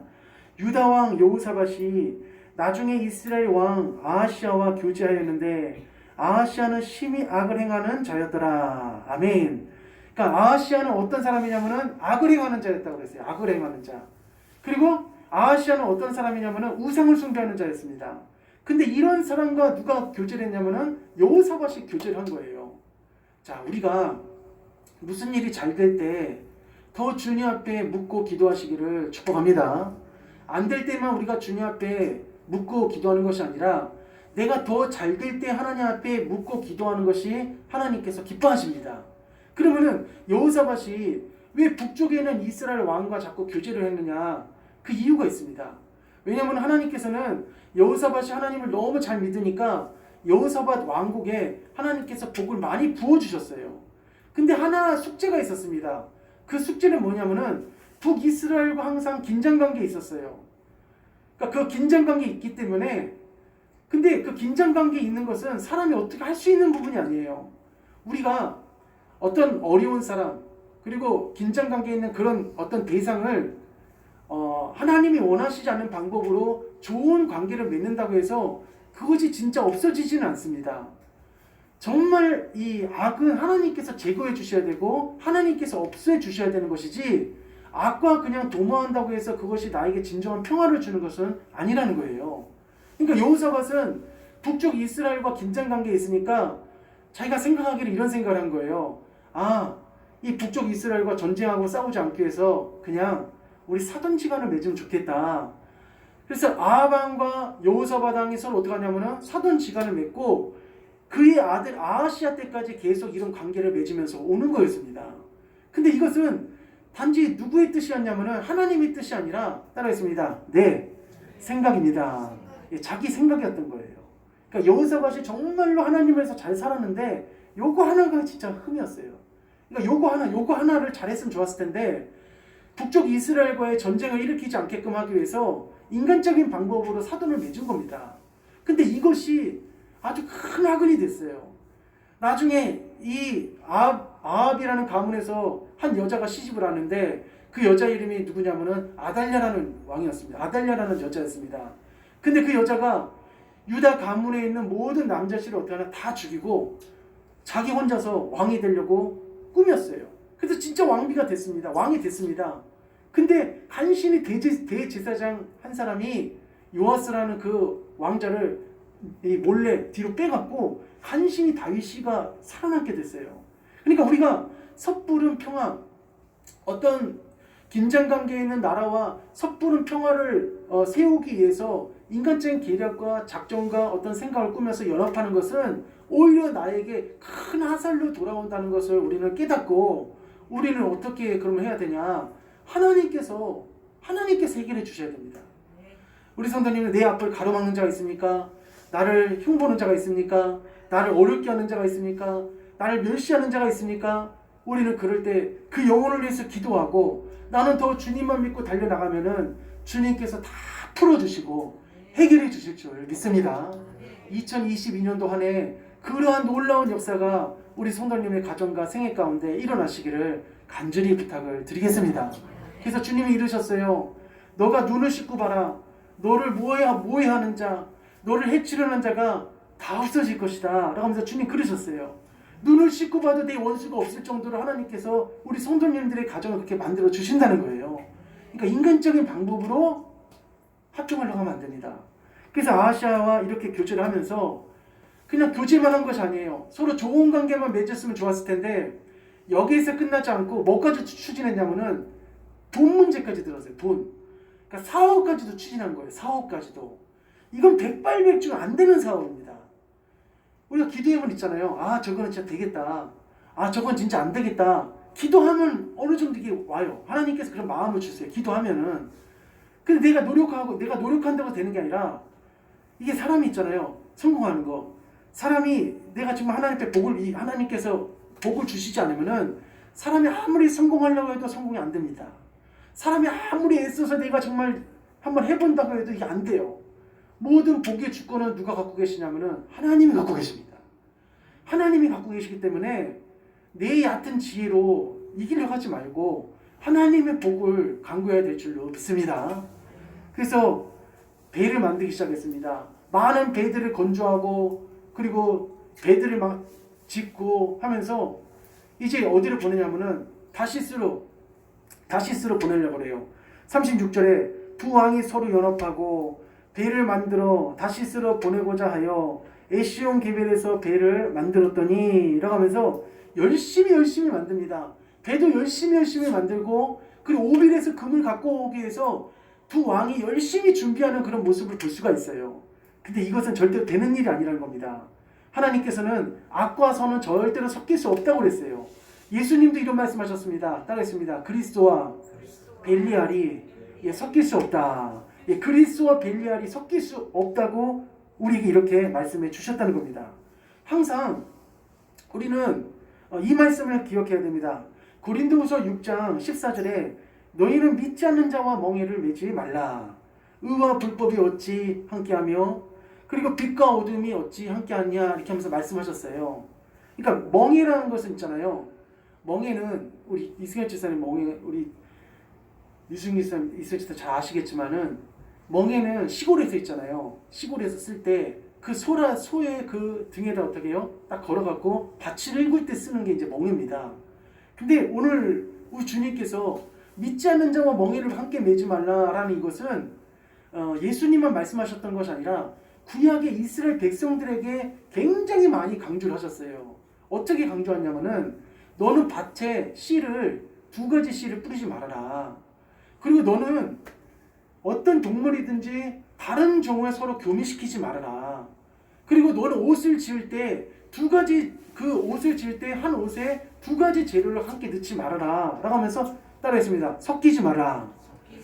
유다 왕 여호사밧이 나중에 이스라엘 왕 아하시아와 교제하였는데 아하시아는 심히 악을 행하는 자였더라. 아멘. 그러니까 아하시아는 어떤 사람이냐면은 악을 행하는 자였다고 그랬어요. 악을 행하는 자. 그리고 아하시아는 어떤 사람이냐면은 우상을 숭배하는 자였습니다. 근데 이런 사람과 누가 교제를 했냐면은 여호사밧이 교제를 한 거예요. 자, 우리가 무슨 일이 잘 될 때 더 주님 앞에 묻고 기도하시기를 축복합니다. 안 될 때만 우리가 주님 앞에 묻고 기도하는 것이 아니라 내가 더 잘 될 때 하나님 앞에 묻고 기도하는 것이 하나님께서 기뻐하십니다. 그러면은 여호사밧이 왜 북쪽에 있는 이스라엘 왕과 자꾸 교제를 했느냐? 그 이유가 있습니다. 왜냐하면 하나님께서는 여호사밧이 하나님을 너무 잘 믿으니까 여호사밧 왕국에 하나님께서 복을 많이 부어주셨어요. 근데 하나 숙제가 있었습니다. 그 숙제는 뭐냐면은 북이스라엘과 항상 긴장관계에 있었어요. 그러니까 그 긴장관계에 있기 때문에 근데 그 긴장관계에 있는 것은 사람이 어떻게 할 수 있는 부분이 아니에요. 우리가 어떤 어려운 사람 그리고 긴장관계에 있는 그런 어떤 대상을 하나님이 원하시지 않는 방법으로 좋은 관계를 맺는다고 해서 그것이 진짜 없어지지는 않습니다. 정말 이 악은 하나님께서 제거해 주셔야 되고 하나님께서 없애 주셔야 되는 것이지 악과 그냥 도모한다고 해서 그것이 나에게 진정한 평화를 주는 것은 아니라는 거예요. 그러니까 여호사밧은 북쪽 이스라엘과 긴장관계에 있으니까 자기가 생각하기를 이런 생각을 한 거예요. 이 북쪽 이스라엘과 전쟁하고 싸우지 않기 위해서 그냥 우리 사돈지간을 맺으면 좋겠다. 그래서 아합 왕과 여호사밧 왕이 서로 어떻게 하냐면은 사돈지간을 맺고 그의 아들 아하시아 때까지 계속 이런 관계를 맺으면서 오는 거였습니다. 근데 이것은 단지 누구의 뜻이었냐면은 하나님의 뜻이 아니라 따라했습니다. 네, 생각입니다. 예, 자기 생각이었던 거예요. 그러니까 여호사밧이 정말로 하나님에서 잘 살았는데 요거 하나가 진짜 흠이었어요. 그러니까 요거 하나를 잘했으면 좋았을 텐데 북쪽 이스라엘과의 전쟁을 일으키지 않게끔 하기 위해서 인간적인 방법으로 사돈을 맺은 겁니다. 근데 이것이 아주 큰 화근이 됐어요. 나중에 이 아합이라는 가문에서 한 여자가 시집을 하는데 그 여자 이름이 누구냐면은 아달랴라는 왕이었습니다. 아달랴라는 여자였습니다. 근데 그 여자가 유다 가문에 있는 모든 남자씨를 어떻게 하나 다 죽이고 자기 혼자서 왕이 되려고 꾸몄어요. 그래서 진짜 왕비가 됐습니다. 왕이 됐습니다. 근데 간신히 대제사장 한 사람이 요아스라는 그 왕자를 몰래 뒤로 빼갖고 간신히 다윗이가 살아남게 됐어요. 그러니까 우리가 섣부른 평화, 어떤 긴장관계에 있는 나라와 섣부른 평화를 세우기 위해서 인간적인 계략과 작전과 어떤 생각을 꾸며서 연합하는 것은 오히려 나에게 큰 화살로 돌아온다는 것을 우리는 깨닫고 우리는 어떻게 그러면 해야 되냐? 하나님께서 해결해 주셔야 됩니다. 우리 성도님은 내 앞을 가로막는 자가 있습니까? 나를 흉보는 자가 있습니까? 나를 어렵게 하는 자가 있습니까? 나를 멸시하는 자가 있습니까? 우리는 그럴 때 그 영혼을 위해서 기도하고 나는 더 주님만 믿고 달려나가면은 주님께서 다 풀어주시고 해결해 주실 줄 믿습니다. 2022년도 한 해 그러한 놀라운 역사가 우리 성도님의 가정과 생애 가운데 일어나시기를 간절히 부탁을 드리겠습니다. 그래서 주님이 이르셨어요. 너가 눈을 씻고 봐라. 너를 모해하는 자, 너를 해치려는 자가 다 없어질 것이다 라고 하면서 주님 그러셨어요. 눈을 씻고 봐도 내 원수가 없을 정도로 하나님께서 우리 성도님들의 가정을 그렇게 만들어 주신다는 거예요. 그러니까 인간적인 방법으로 합종하려고 하면 안 됩니다. 그래서 아하시아와 이렇게 교제를 하면서 그냥 교제만 한 것이 아니에요. 서로 좋은 관계만 맺었으면 좋았을 텐데 여기에서 끝나지 않고 뭐까지 추진했냐면은 돈 문제까지 들었어요. 돈. 그러니까 사업까지도 추진한 거예요. 사업까지도. 이건 백발백중 안 되는 사업입니다. 우리가 기도해보면 있잖아요. 아 저거는 진짜 되겠다. 아 저건 진짜 안 되겠다. 기도하면 어느 정도 이게 와요. 하나님께서 그런 마음을 주세요. 기도하면은. 근데 내가 노력한다고 되는 게 아니라 이게 사람이 있잖아요. 성공하는 거. 사람이 내가 정말 하나님께서 복을 주시지 않으면은 사람이 아무리 성공하려고 해도 성공이 안 됩니다. 사람이 아무리 애써서 내가 정말 한번 해본다고 해도 이게 안 돼요. 모든 복의 주권은 누가 갖고 계시냐면은 하나님이 갖고 계십니다. 하나님이 갖고 계시기 때문에 내 얕은 지혜로 이기려고 하지 말고 하나님의 복을 간구해야 될 줄로 믿습니다. 그래서 배를 만들기 시작했습니다. 많은 배들을 건조하고 그리고 배들을 막 짓고 하면서 이제 어디를 보내냐면은 다시스로 보내려고 그래요. 36절에 두 왕이 서로 연합하고 배를 만들어 다시스로 보내고자 하여 에시온 게벨에서 배를 만들었더니 라고 하면서 열심히 만듭니다. 배도 열심히 만들고 그리고 오빌에서 금을 갖고 오기 위해서 두 왕이 열심히 준비하는 그런 모습을 볼 수가 있어요. 근데 이것은 절대로 되는 일이 아니라는 겁니다. 하나님께서는 악과 선은 절대로 섞일 수 없다고 그랬어요. 예수님도 이런 말씀하셨습니다. 따라했습니다. 그리스도와 벨리알이 섞일 수 없다. 그리스도와 벨리알이 섞일 수 없다고 우리에게 이렇게 말씀해 주셨다는 겁니다. 항상 우리는 이 말씀을 기억해야 됩니다. 고린도후서 6장 14절에 너희는 믿지 않는 자와 멍에를 매지 말라. 의와 불법이 어찌 함께하며 그리고 빛과 어둠이 어찌 함께하냐 이렇게 하면서 말씀하셨어요. 그러니까 멍에라는 것은 있잖아요. 멍에는 우리 이승현 집사님 우리 유승희 집사님 잘 아시겠지만은 멍에는 시골에서 있잖아요. 시골에서 쓸 때 그 소의 그 등에다 어떻게 해요? 딱 걸어갖고 밭을 일굴 때 쓰는 게 이제 멍에입니다. 근데 오늘 우리 주님께서 믿지 않는 자와 멍에를 함께 매지 말라라는 이것은 예수님만 말씀하셨던 것이 아니라 구약의 이스라엘 백성들에게 굉장히 많이 강조를 하셨어요. 어떻게 강조하냐면은 너는 밭에 두 가지 씨를 뿌리지 말아라. 그리고 너는 어떤 동물이든지 다른 종을 서로 교미시키지 말아라. 그리고 너는 옷을 지을 때 두 가지 그 옷을 지을 때 한 옷에 두 가지 재료를 함께 넣지 말아라 라고 하면서 따라했습니다. 섞이지 마라.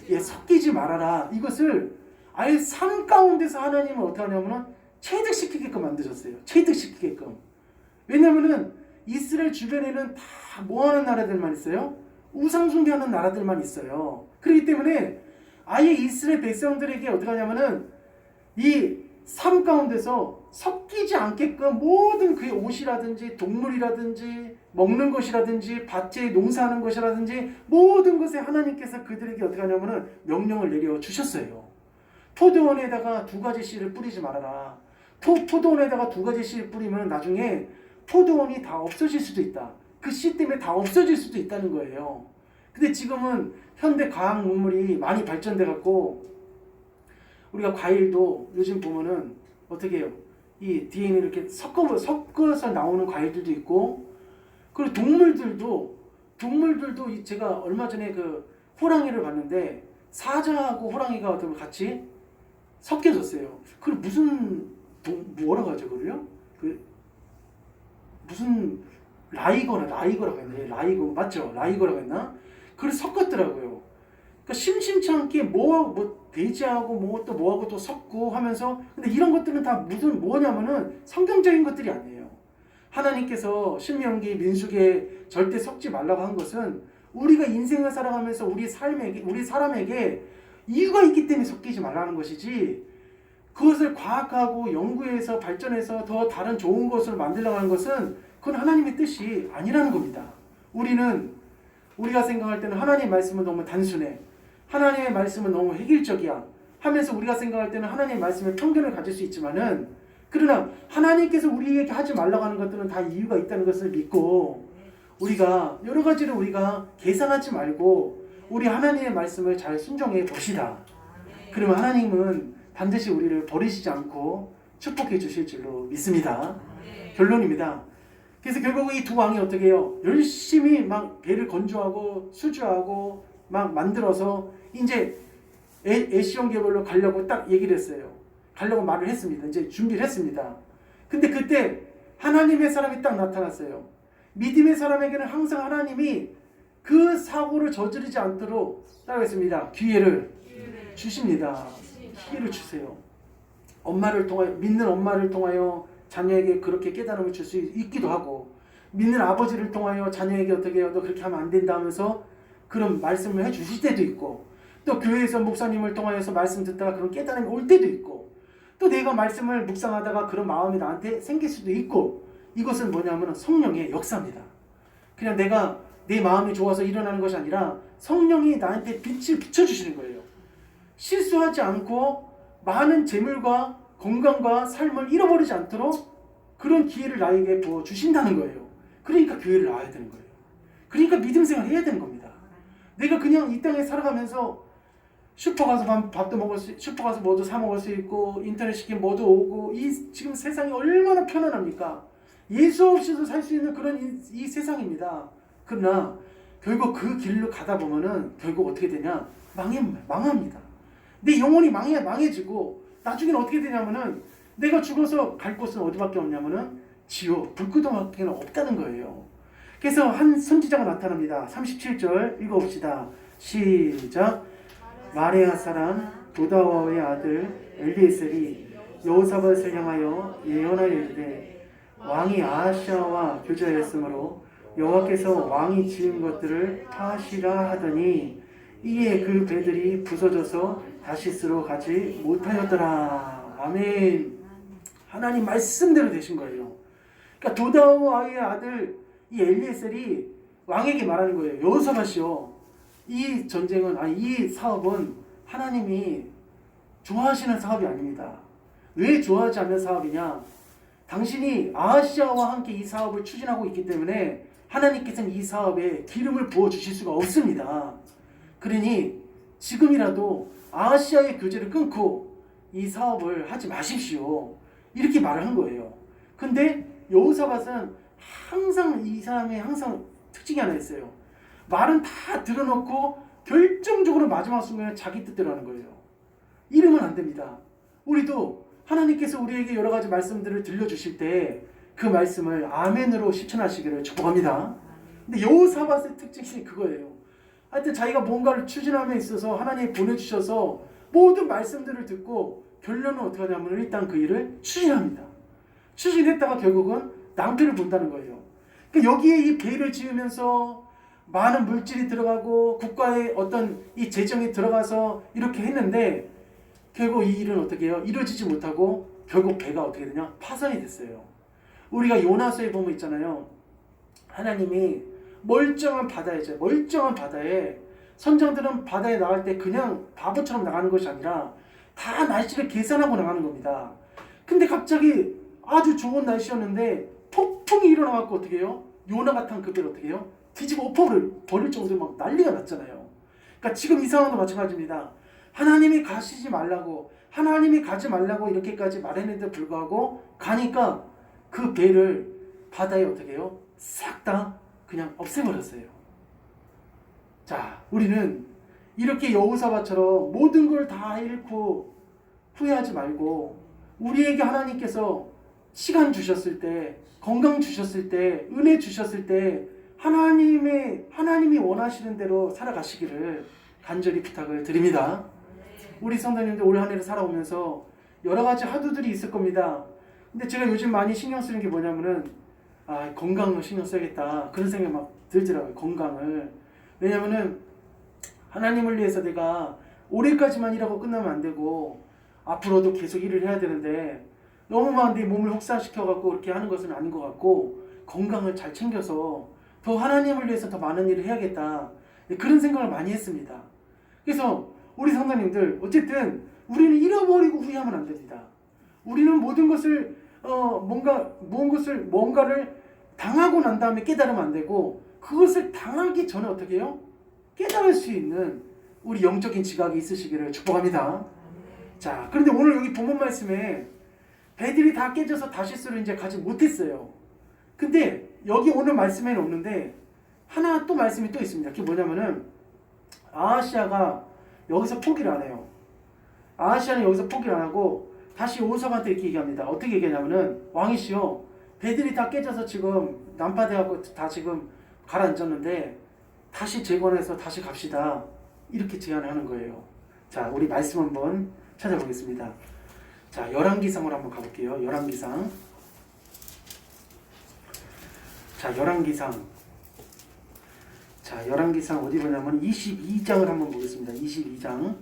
예, 섞이지 말아라. 이것을 아예 삶 가운데서 하나님은 어떻게 하냐면은 체득시키게끔 만드셨어요. 체득시키게끔. 왜냐면은 이스라엘 주변에는 다 뭐하는 나라들만 있어요? 우상 숭배하는 나라들만 있어요. 그렇기 때문에 아예 이스라엘 백성들에게 어떻게 하냐면은 이 삶 가운데서 섞이지 않게끔 모든 그의 옷이라든지 동물이라든지 먹는 것이라든지 밭에 농사하는 것이라든지 모든 것에 하나님께서 그들에게 어떻게 하냐면은 명령을 내려 주셨어요. 포도원에다가 두 가지 씨를 뿌리지 말아라. 포도원에다가 두 가지 씨를 뿌리면 나중에 포도원이 다 없어질 수도 있다. 그 씨 때문에 다 없어질 수도 있다는 거예요. 근데 지금은 현대 과학 문물이 많이 발전돼 갖고 우리가 과일도 요즘 보면은 어떻게 해요? 이 DNA를 이렇게 섞어서 나오는 과일들도 있고, 그리고 동물들도 제가 얼마 전에 그 호랑이를 봤는데 사자하고 호랑이가 어떻게 같이 섞여졌어요. 그 무슨 뭐라고 하죠, 그걸요? 그 무슨 라이거라고 했나? 라이거 맞죠? 라이거라고 했나? 그걸 섞었더라고요. 그러니까 심심치 않게 뭐 돼지하고 뭐하고 또 섞고 하면서, 근데 이런 것들은 다 무슨 뭐냐면은 성경적인 것들이 아니에요. 하나님께서 신명기 민수기에 절대 섞지 말라고 한 것은 우리가 인생을 살아가면서 우리 사람에게 이유가 있기 때문에 섞이지 말라는 것이지, 그것을 과학하고 연구해서 발전해서 더 다른 좋은 것을 만들려고 하는 것은 그건 하나님의 뜻이 아니라는 겁니다. 우리가 생각할 때는 하나님의 말씀은 너무 단순해, 하나님의 말씀은 너무 획일적이야 하면서 우리가 생각할 때는 하나님의 말씀에 편견을 가질 수 있지만은, 그러나 하나님께서 우리에게 하지 말라고 하는 것들은 다 이유가 있다는 것을 믿고 우리가 여러 가지를 우리가 계산하지 말고 우리 하나님의 말씀을 잘 순종해 봅시다. 그러면 하나님은 반드시 우리를 버리시지 않고 축복해 주실 줄로 믿습니다. 결론입니다. 그래서 결국 이 두 왕이 어떻게 해요? 열심히 막 배를 건조하고 수주하고 막 만들어서 이제 에시온 계별로 가려고 딱 얘기를 했어요. 가려고 말을 했습니다. 이제 준비를 했습니다. 근데 그때 하나님의 사람이 딱 나타났어요. 믿음의 사람에게는 항상 하나님이 그 사고를 저지르지 않도록 따르겠습니다. 기회를 주십니다. 기회를 주세요. 엄마를 통하여, 믿는 엄마를 통하여 자녀에게 그렇게 깨달음을 줄 수 있기도 하고, 믿는 아버지를 통하여 자녀에게 어떻게 해요? 너 그렇게 하면 안 된다 하면서 그런 말씀을 해 주실 때도 있고, 또 교회에서 목사님을 통하여서 말씀 듣다가 그런 깨달음이 올 때도 있고, 또 내가 말씀을 묵상하다가 그런 마음이 나한테 생길 수도 있고, 이것은 뭐냐면 성령의 역사입니다. 그냥 내가 내 마음이 좋아서 일어나는 것이 아니라 성령이 나한테 빛을 비춰주시는 거예요. 실수하지 않고 많은 재물과 건강과 삶을 잃어버리지 않도록 그런 기회를 나에게 부어주신다는 거예요. 그러니까 교회를 나와야 되는 거예요. 그러니까 믿음 생활을 해야 되는 겁니다. 내가 그냥 이 땅에 살아가면서 슈퍼 가서 밥도 먹을 수, 슈퍼 가서 뭐도 사 먹을 수 있고, 인터넷 시키면 뭐도 오고, 지금 세상이 얼마나 편안합니까? 예수 없이도 살 수 있는 그런 이 세상입니다. 그러나 결국 그 길로 가다 보면은 결국 어떻게 되냐? 망합니다. 내 영혼이 망해지고 나중에는 어떻게 되냐면은 내가 죽어서 갈 곳은 어디밖에 없냐면은 지옥, 불구덩이밖에 없다는 거예요. 그래서 한 선지자가 나타납니다. 37절 읽어봅시다. 시작. 마레아 사람 도다와의 아들 엘리에셀이 여호사밧을 향하여 예언하여 이르되 왕이 아하시아와 교제하였으므로 여호와께서 왕이 지은 것들을 파시라 하더니 이에 그 배들이 부서져서 다시스로 가지 못하였더라. 아멘. 하나님 말씀대로 되신 거예요. 그러니까 도다와의 아들 이 엘리에셀이 왕에게 말하는 거예요. 여호사밧이요, 이 전쟁은, 이 사업은 하나님이 좋아하시는 사업이 아닙니다. 왜 좋아하지 않는 사업이냐? 당신이 아하시아와 함께 이 사업을 추진하고 있기 때문에 하나님께서는 이 사업에 기름을 부어주실 수가 없습니다. 그러니 지금이라도 아하시아의 교제를 끊고 이 사업을 하지 마십시오. 이렇게 말을 한 거예요. 근데 여호사밧은 항상 이 사람의 항상 특징이 하나 있어요. 말은 다 들어놓고 결정적으로 마지막 순간에 자기 뜻대로 하는 거예요. 이러면 안 됩니다. 우리도 하나님께서 우리에게 여러 가지 말씀들을 들려주실 때 그 말씀을 아멘으로 실천하시기를 축복합니다. 근데 여호사밧의 특징이 그거예요. 하여튼 자기가 뭔가를 추진함에 있어서 하나님이 보내주셔서 모든 말씀들을 듣고 결론은 어떻게 하냐면 일단 그 일을 추진합니다. 추진했다가 결국은 낭패를 본다는 거예요. 그러니까 여기에 이 배를 지으면서 많은 물질이 들어가고 국가의 어떤 이 재정이 들어가서 이렇게 했는데 결국 이 일은 어떻게 해요? 이루어지지 못하고 결국 배가 어떻게 되냐? 파산이 됐어요. 우리가 요나서에 보면 있잖아요. 하나님이 멀쩡한 바다에 선장들은 바다에 나갈 때 그냥 바보처럼 나가는 것이 아니라 다 날씨를 계산하고 나가는 겁니다. 근데 갑자기 아주 좋은 날씨였는데 폭풍이 일어나갖고 어떻게 해요? 요나가 탄 그 배를 어떻게 해요? 뒤집어 엎어버릴 정도로 막 난리가 났잖아요. 그러니까 지금 이 상황도 마찬가지입니다. 하나님이 가지 말라고 이렇게까지 말했는데 불구하고 가니까 그 배를 바다에 어떻게 해요? 싹 다 그냥 없애버렸어요. 자, 우리는 이렇게 여호사밧처럼 모든 걸 다 잃고 후회하지 말고 우리에게 하나님께서 시간 주셨을 때, 건강 주셨을 때, 은혜 주셨을 때 하나님이 원하시는 대로 살아가시기를 간절히 부탁을 드립니다. 우리 성도님들 올 한 해를 살아오면서 여러 가지 화두들이 있을 겁니다. 근데 제가 요즘 많이 신경 쓰는 게 뭐냐면은 건강을 신경 써야겠다 그런 생각이 막 들더라고요. 건강을. 왜냐면은 하나님을 위해서 내가 올해까지만 일하고 끝나면 안 되고 앞으로도 계속 일을 해야 되는데 너무 막 내 몸을 혹사시켜갖고 그렇게 하는 것은 아닌 것 같고 건강을 잘 챙겨서 더 하나님을 위해서 더 많은 일을 해야겠다 그런 생각을 많이 했습니다. 그래서 우리 성도님들 어쨌든 우리는 잃어버리고 후회하면 안 됩니다. 우리는 모든 것을 뭔가를 당하고 난 다음에 깨달으면 안 되고 그것을 당하기 전에 어떻게 해요? 깨달을 수 있는 우리 영적인 지각이 있으시기를 축복합니다. 자, 그런데 오늘 여기 본문 말씀에 배들이 다 깨져서 다시스를 이제 가지 못했어요. 근데 여기 오늘 말씀에는 없는데 하나 또 말씀이 또 있습니다. 그게 뭐냐면은 아하시아가 여기서 포기를 안 해요. 아하시아는 여기서 포기를 안 하고 다시 여호사밧한테 이렇게 얘기합니다. 어떻게 얘기하냐면은 왕이시여 배들이 다 깨져서 지금 난파돼갖고 다 지금 가라앉았는데 다시 재건해서 다시 갑시다. 이렇게 제안을 하는 거예요. 자, 우리 말씀 한번 찾아보겠습니다. 자, 열왕기상으로 한번 가볼게요. 열왕기상. 자, 열왕기상 어디 보냐면 22장을 한번 보겠습니다. 22장.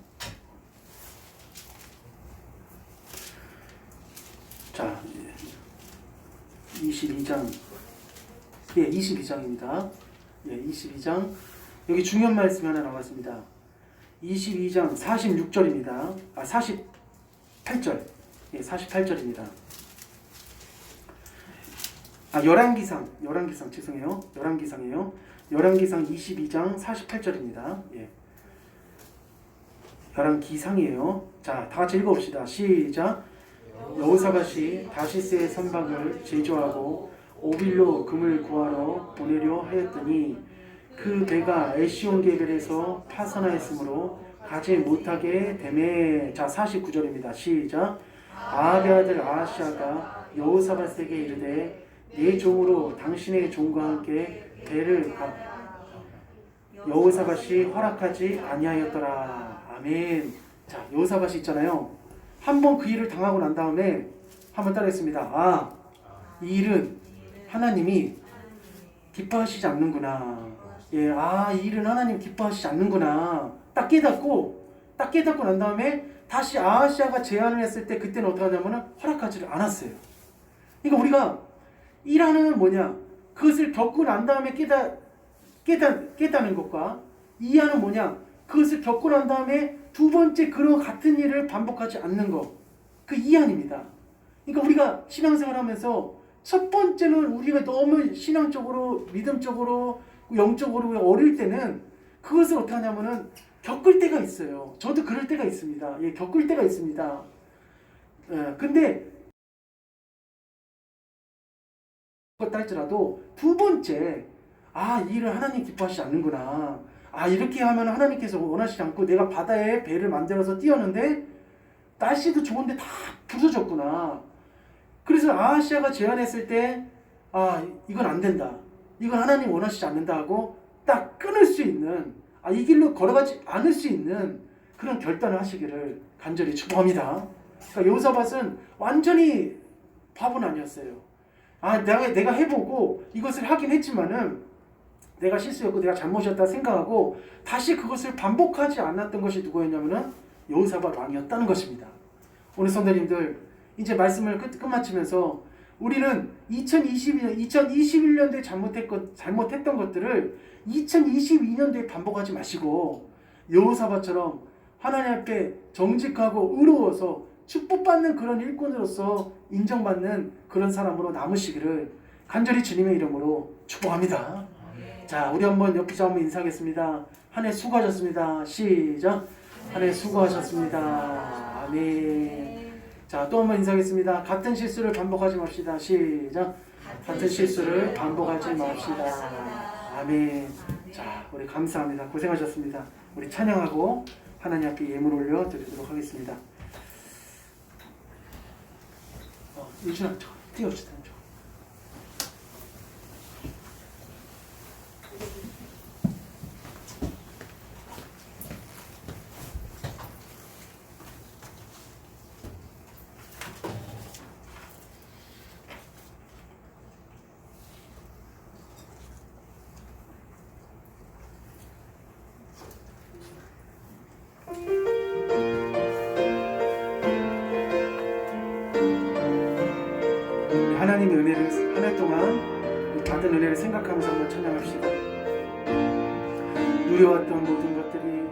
자, 22장. 예, 22장입니다. 예, 22장. 여기 중요한 말씀이 하나 나왔습니다. 22장 46절입니다. 48절. 예, 48절입니다. 열왕기상 죄송해요. 열왕기상이에요. 열왕기상 22장 48절입니다. 예. 열왕기상이에요. 자, 다 같이 읽어봅시다. 시작. 여호사밧이 다시스의 선박을 제조하고 오빌로 금을 구하러 보내려 하였더니 그 배가 에시온게벨에서 파산하였으므로 가지 못하게 되매. 자, 49절입니다. 시작. 아합의 아들 아하시아가 여호사밧에게 이르되 내 종으로 당신의 종과 함께 배를 여호사밧이 허락하지 아니하였더라. 아멘. 자, 여호사밧이 있잖아요. 한번 그 일을 당하고 난 다음에 한번 따라했습니다. 이 일은 하나님이 기뻐하시지 않는구나. 예, 이 일은 하나님 기뻐하시지 않는구나. 딱 깨닫고 난 다음에 다시 아하시아가 제안을 했을 때 그때는 어떻게 하냐면은 허락하지를 않았어요. 그러니까 우리가 일하는 뭐냐? 그것을 겪고 난 다음에 깨닫는 것과 이해하는 뭐냐? 그것을 겪고 난 다음에 두 번째 그런 같은 일을 반복하지 않는 것. 그 이해입니다. 그러니까 우리가 신앙생활 하면서 첫 번째는 우리가 너무 신앙적으로, 믿음적으로, 영적으로 어릴 때는 그것을 어떻게 하냐면은 겪을 때가 있어요. 저도 그럴 때가 있습니다. 예, 겪을 때가 있습니다. 근데 그렇다 할지라도 두 번째, 이 일을 하나님 기뻐하시지 않는구나. 이렇게 하면 하나님께서 원하시지 않고 내가 바다에 배를 만들어서 띄웠는데 날씨도 좋은데 다 부서졌구나. 그래서 아하시아가 제안했을 때 이건 안 된다, 이건 하나님 원하시지 않는다 하고 딱 끊을 수 있는, 이 길로 걸어가지 않을 수 있는 그런 결단을 하시기를 간절히 축복합니다. 그러니까 여호사밧은 완전히 바보는 아니었어요. 내가 해보고 이것을 하긴 했지만은 내가 실수였고 내가 잘못이었다 생각하고 다시 그것을 반복하지 않았던 것이 누구였냐면은 여호사밧 왕이었다는 것입니다. 오늘 성도님들, 이제 말씀을 끝마치면서 우리는 2021년도에 잘못했던 것들을 2022년도에 반복하지 마시고 여호사밧처럼 하나님 앞에 정직하고 의로워서 축복받는 그런 일꾼으로서 인정받는 그런 사람으로 남으시기를 간절히 주님의 이름으로 축복합니다. 자, 우리 한번 옆에서 한번 인사하겠습니다. 한 해 수고하셨습니다. 시작. 한 해 수고하셨습니다. 아멘. 자, 또 한번 인사하겠습니다. 같은 실수를 반복하지 맙시다. 시작. 같은 실수를 반복하지 맙시다. 아멘. 자, 우리 감사합니다. 고생하셨습니다. 우리 찬양하고 하나님 앞에 예물 올려 드리도록 하겠습니다. 유준아, 뛰어주세요. 하나님의 은혜를 한 해 동안 받은 은혜를 생각하면서 한번 찬양합시다. 누려왔던 모든 것들이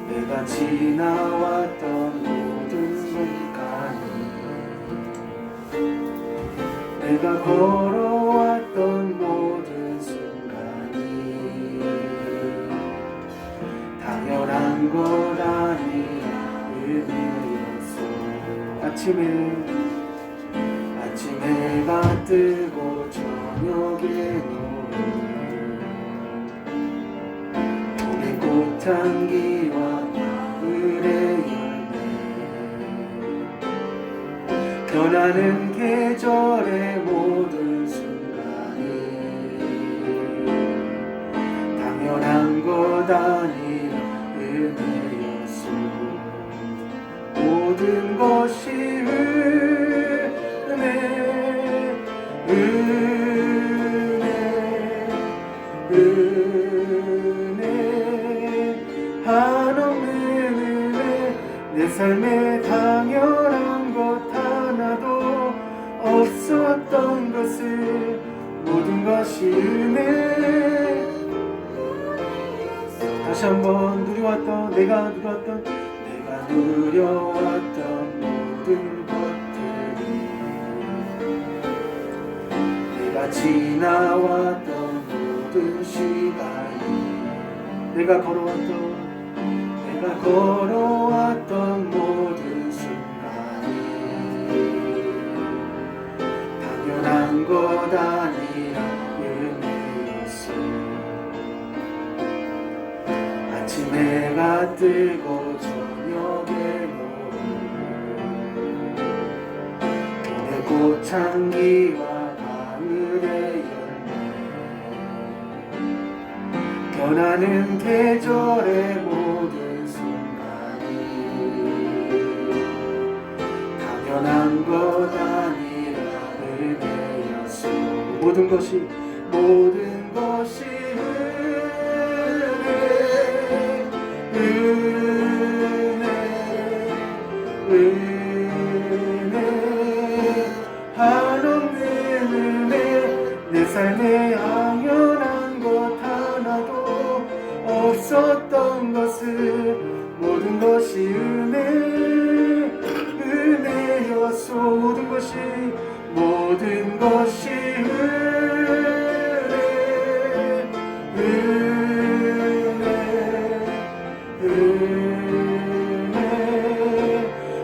내가 지나왔던 모든 순간이 내가 걸어왔던 모든 순간이 당연한 것 아니라 의미였어. 아침에가 뜨고 저녁에 봄의 꽃향기와 가을의 열매 변하는 계절의 모든 순간이 당연한 것 아니라 은혜였소. 모든 것이 은혜 한없는 은혜 내 삶에 당연한 것 하나도 없었던 것을 모든 것이 은혜. 다시 한번 내가 누려왔던 모든 것들이 내가 지나왔던 모든 시간이 내가 걸어왔던 모든 순간이 당연한 것 아니라 은혜였어. 아침에가 뜨고 저녁에 봄의 꽃향기와 가을의 변하는 계절의 모든 순간이 당연한 것 아니라 은혜였소. 모든 것이 은혜 한없는 은혜 내 삶에 당연한 것 하나도 없었던 것을 모든 것이 은혜였소. 모든 것이 은혜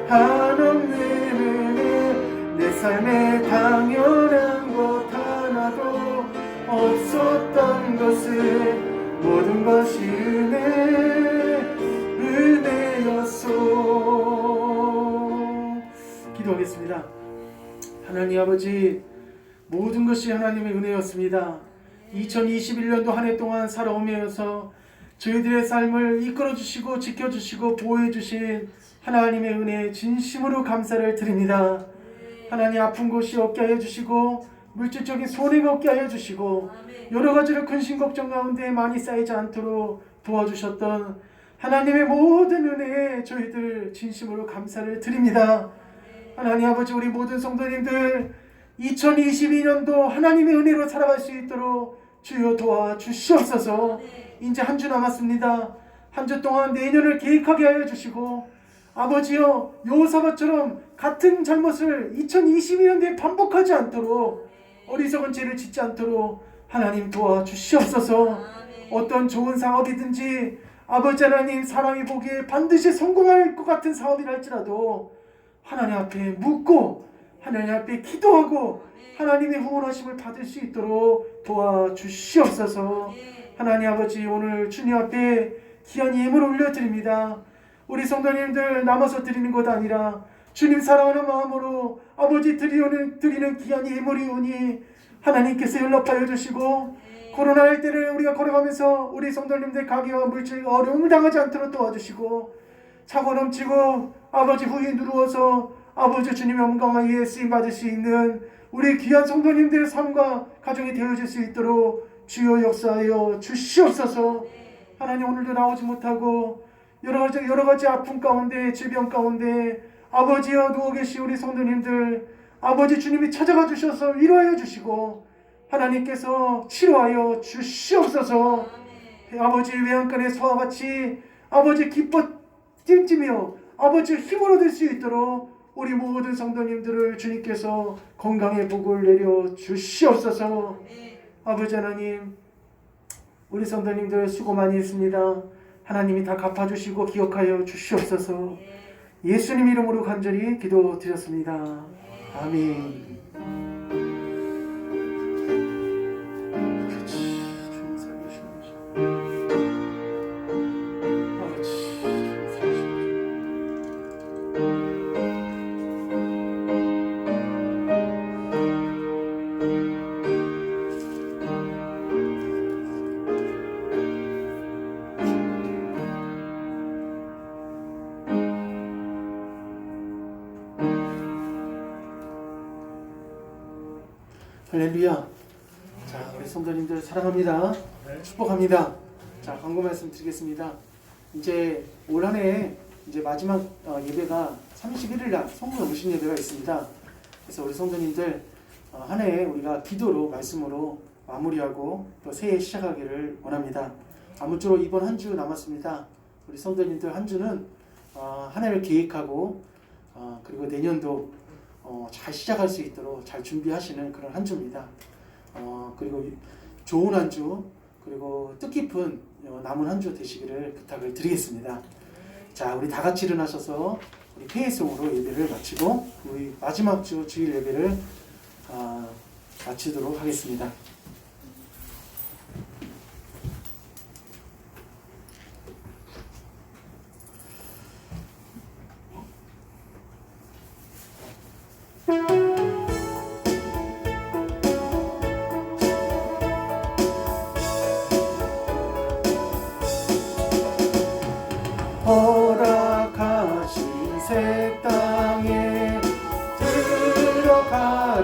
한없는 은혜 내 삶에 당연한 것 하나도 없었던 것을 모든 것이 은혜 사랑하니 아버지, 모든 것이 하나님의 은혜였습니다. 2021년도 한 해 동안 살아오면서 저희들의 삶을 이끌어주시고 지켜주시고 보호해주신 하나님의 은혜에 진심으로 감사를 드립니다. 하나님, 아픈 곳이 없게 하여 주시고 물질적인 손해가 없게 하여 주시고 여러 가지로 근심 걱정 가운데 많이 쌓이지 않도록 도와주셨던 하나님의 모든 은혜에 저희들 진심으로 감사를 드립니다. 하나님 아버지, 우리 모든 성도님들 2022년도 하나님의 은혜로 살아갈 수 있도록 주여 도와주시옵소서. 이제 한 주 남았습니다. 한 주 동안 내년을 계획하게 하여 주시고, 아버지여, 여호사밧처럼 같은 잘못을 2022년도에 반복하지 않도록, 어리석은 죄를 짓지 않도록 하나님 도와주시옵소서. 어떤 좋은 사업이든지 아버지 하나님, 사람이 보기에 반드시 성공할 것 같은 사업이라 할지라도 하나님 앞에 묻고 하나님 앞에 기도하고 하나님의 후원하심을 받을 수 있도록 도와주시옵소서. 하나님 아버지, 오늘 주님 앞에 귀한 예물을 올려드립니다. 우리 성도님들 남아서 드리는 것 아니라 주님 사랑하는 마음으로 아버지 드리는 귀한 예물이 오니 하나님께서 연락하여 주시고, 코로나 때를 우리가 걸어가면서 우리 성도님들 가게와 물질 어려움을 당하지 않도록 도와주시고, 차고 넘치고 아버지 후에 누르어서 아버지 주님의 영광 위에 쓰임받을 수 있는 우리 귀한 성도님들의 삶과 가정이 되어질 수 있도록 주여 역사하여 주시옵소서. 하나님, 오늘도 나오지 못하고 여러 가지 아픔 가운데, 질병 가운데 아버지여 누워 계시 우리 성도님들, 아버지 주님이 찾아가 주셔서 위로하여 주시고 하나님께서 치료하여 주시옵소서. 아버지 외양간의 소와 같이 아버지 기뻐 찜찜이여 아버지 힘을 얻을 수 있도록 우리 모든 성도님들을 주님께서 건강의 복을 내려 주시옵소서. 아버지 하나님, 우리 성도님들 수고 많이 했습니다. 하나님이 다 갚아주시고 기억하여 주시옵소서. 예수님 이름으로 간절히 기도드렸습니다. 아멘. 할렐루야. 자, 우리 성도님들 사랑합니다. 축복합니다. 자, 광고 말씀 드리겠습니다. 이제 올 한 해 이제 마지막 예배가 31일 날 성문 오신 예배가 있습니다. 그래서 우리 성도님들 한 해 우리가 기도로 말씀으로 마무리하고 또 새해 시작하기를 원합니다. 아무쪼록 이번 한 주 남았습니다. 우리 성도님들 한 주는 한 해를 계획하고 그리고 내년도 잘 시작할 수 있도록 잘 준비하시는 그런 한 주입니다. 그리고 좋은 한 주, 그리고 뜻깊은 남은 한 주 되시기를 부탁을 드리겠습니다. 자, 우리 다 같이 일어나셔서 우리 폐회송으로 예배를 마치고 우리 마지막 주 주일 예배를 마치도록 하겠습니다. 허락하신 새 땅에 들어가려면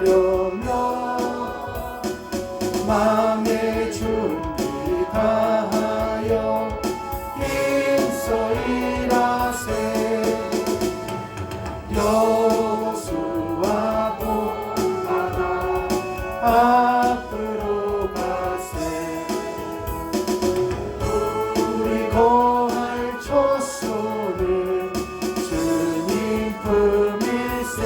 마음의 준비 다하여 힘써 일하세. 여호수아 복받아 앞으로 가세. 우리 거할 초소는 주님 품일세.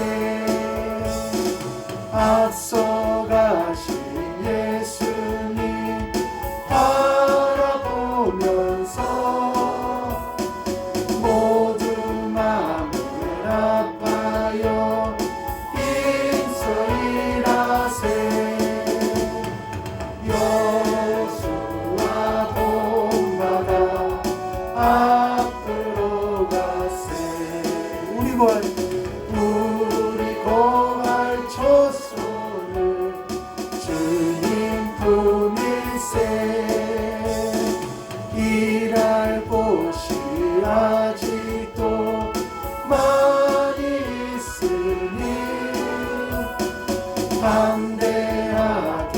앞서 가신 예수님 바라보면서 모두 마음을 아파요 힘써 일하세. 여호수아 본받아 앞으로 가세. 우리 거할 초소 주님 품일세. 일할 곳이 아직도 많이 있으니 담대하게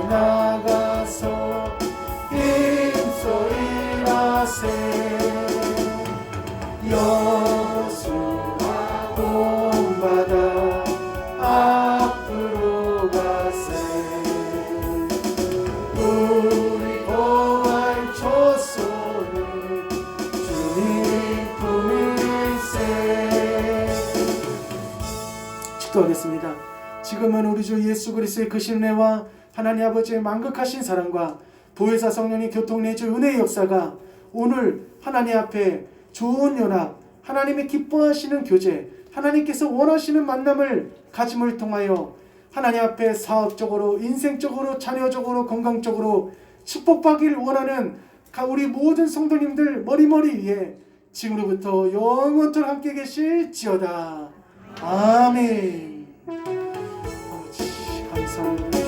나가서 힘써 일하세. 여호수아 본받아 앞으로 가세. 우리 거할 초소는 주님 품일세. 기도하겠습니다. 지금은 우리 주 예수 그리스도의 그 신뢰와 하나님 아버지의 만극하신 사랑과 보혜사 성령의 교통내주 은혜의 역사가 오늘 하나님 앞에 좋은 연합, 하나님의 기뻐하시는 교제, 하나님께서 원하시는 만남을 가짐을 통하여 하나님 앞에 사업적으로, 인생적으로, 자녀적으로, 건강적으로 축복받기를 원하는 우리 모든 성도님들 머리머리 위에 지금으로부터 영원토록 함께 계실지어다. 아멘. 아버지 감사합니다.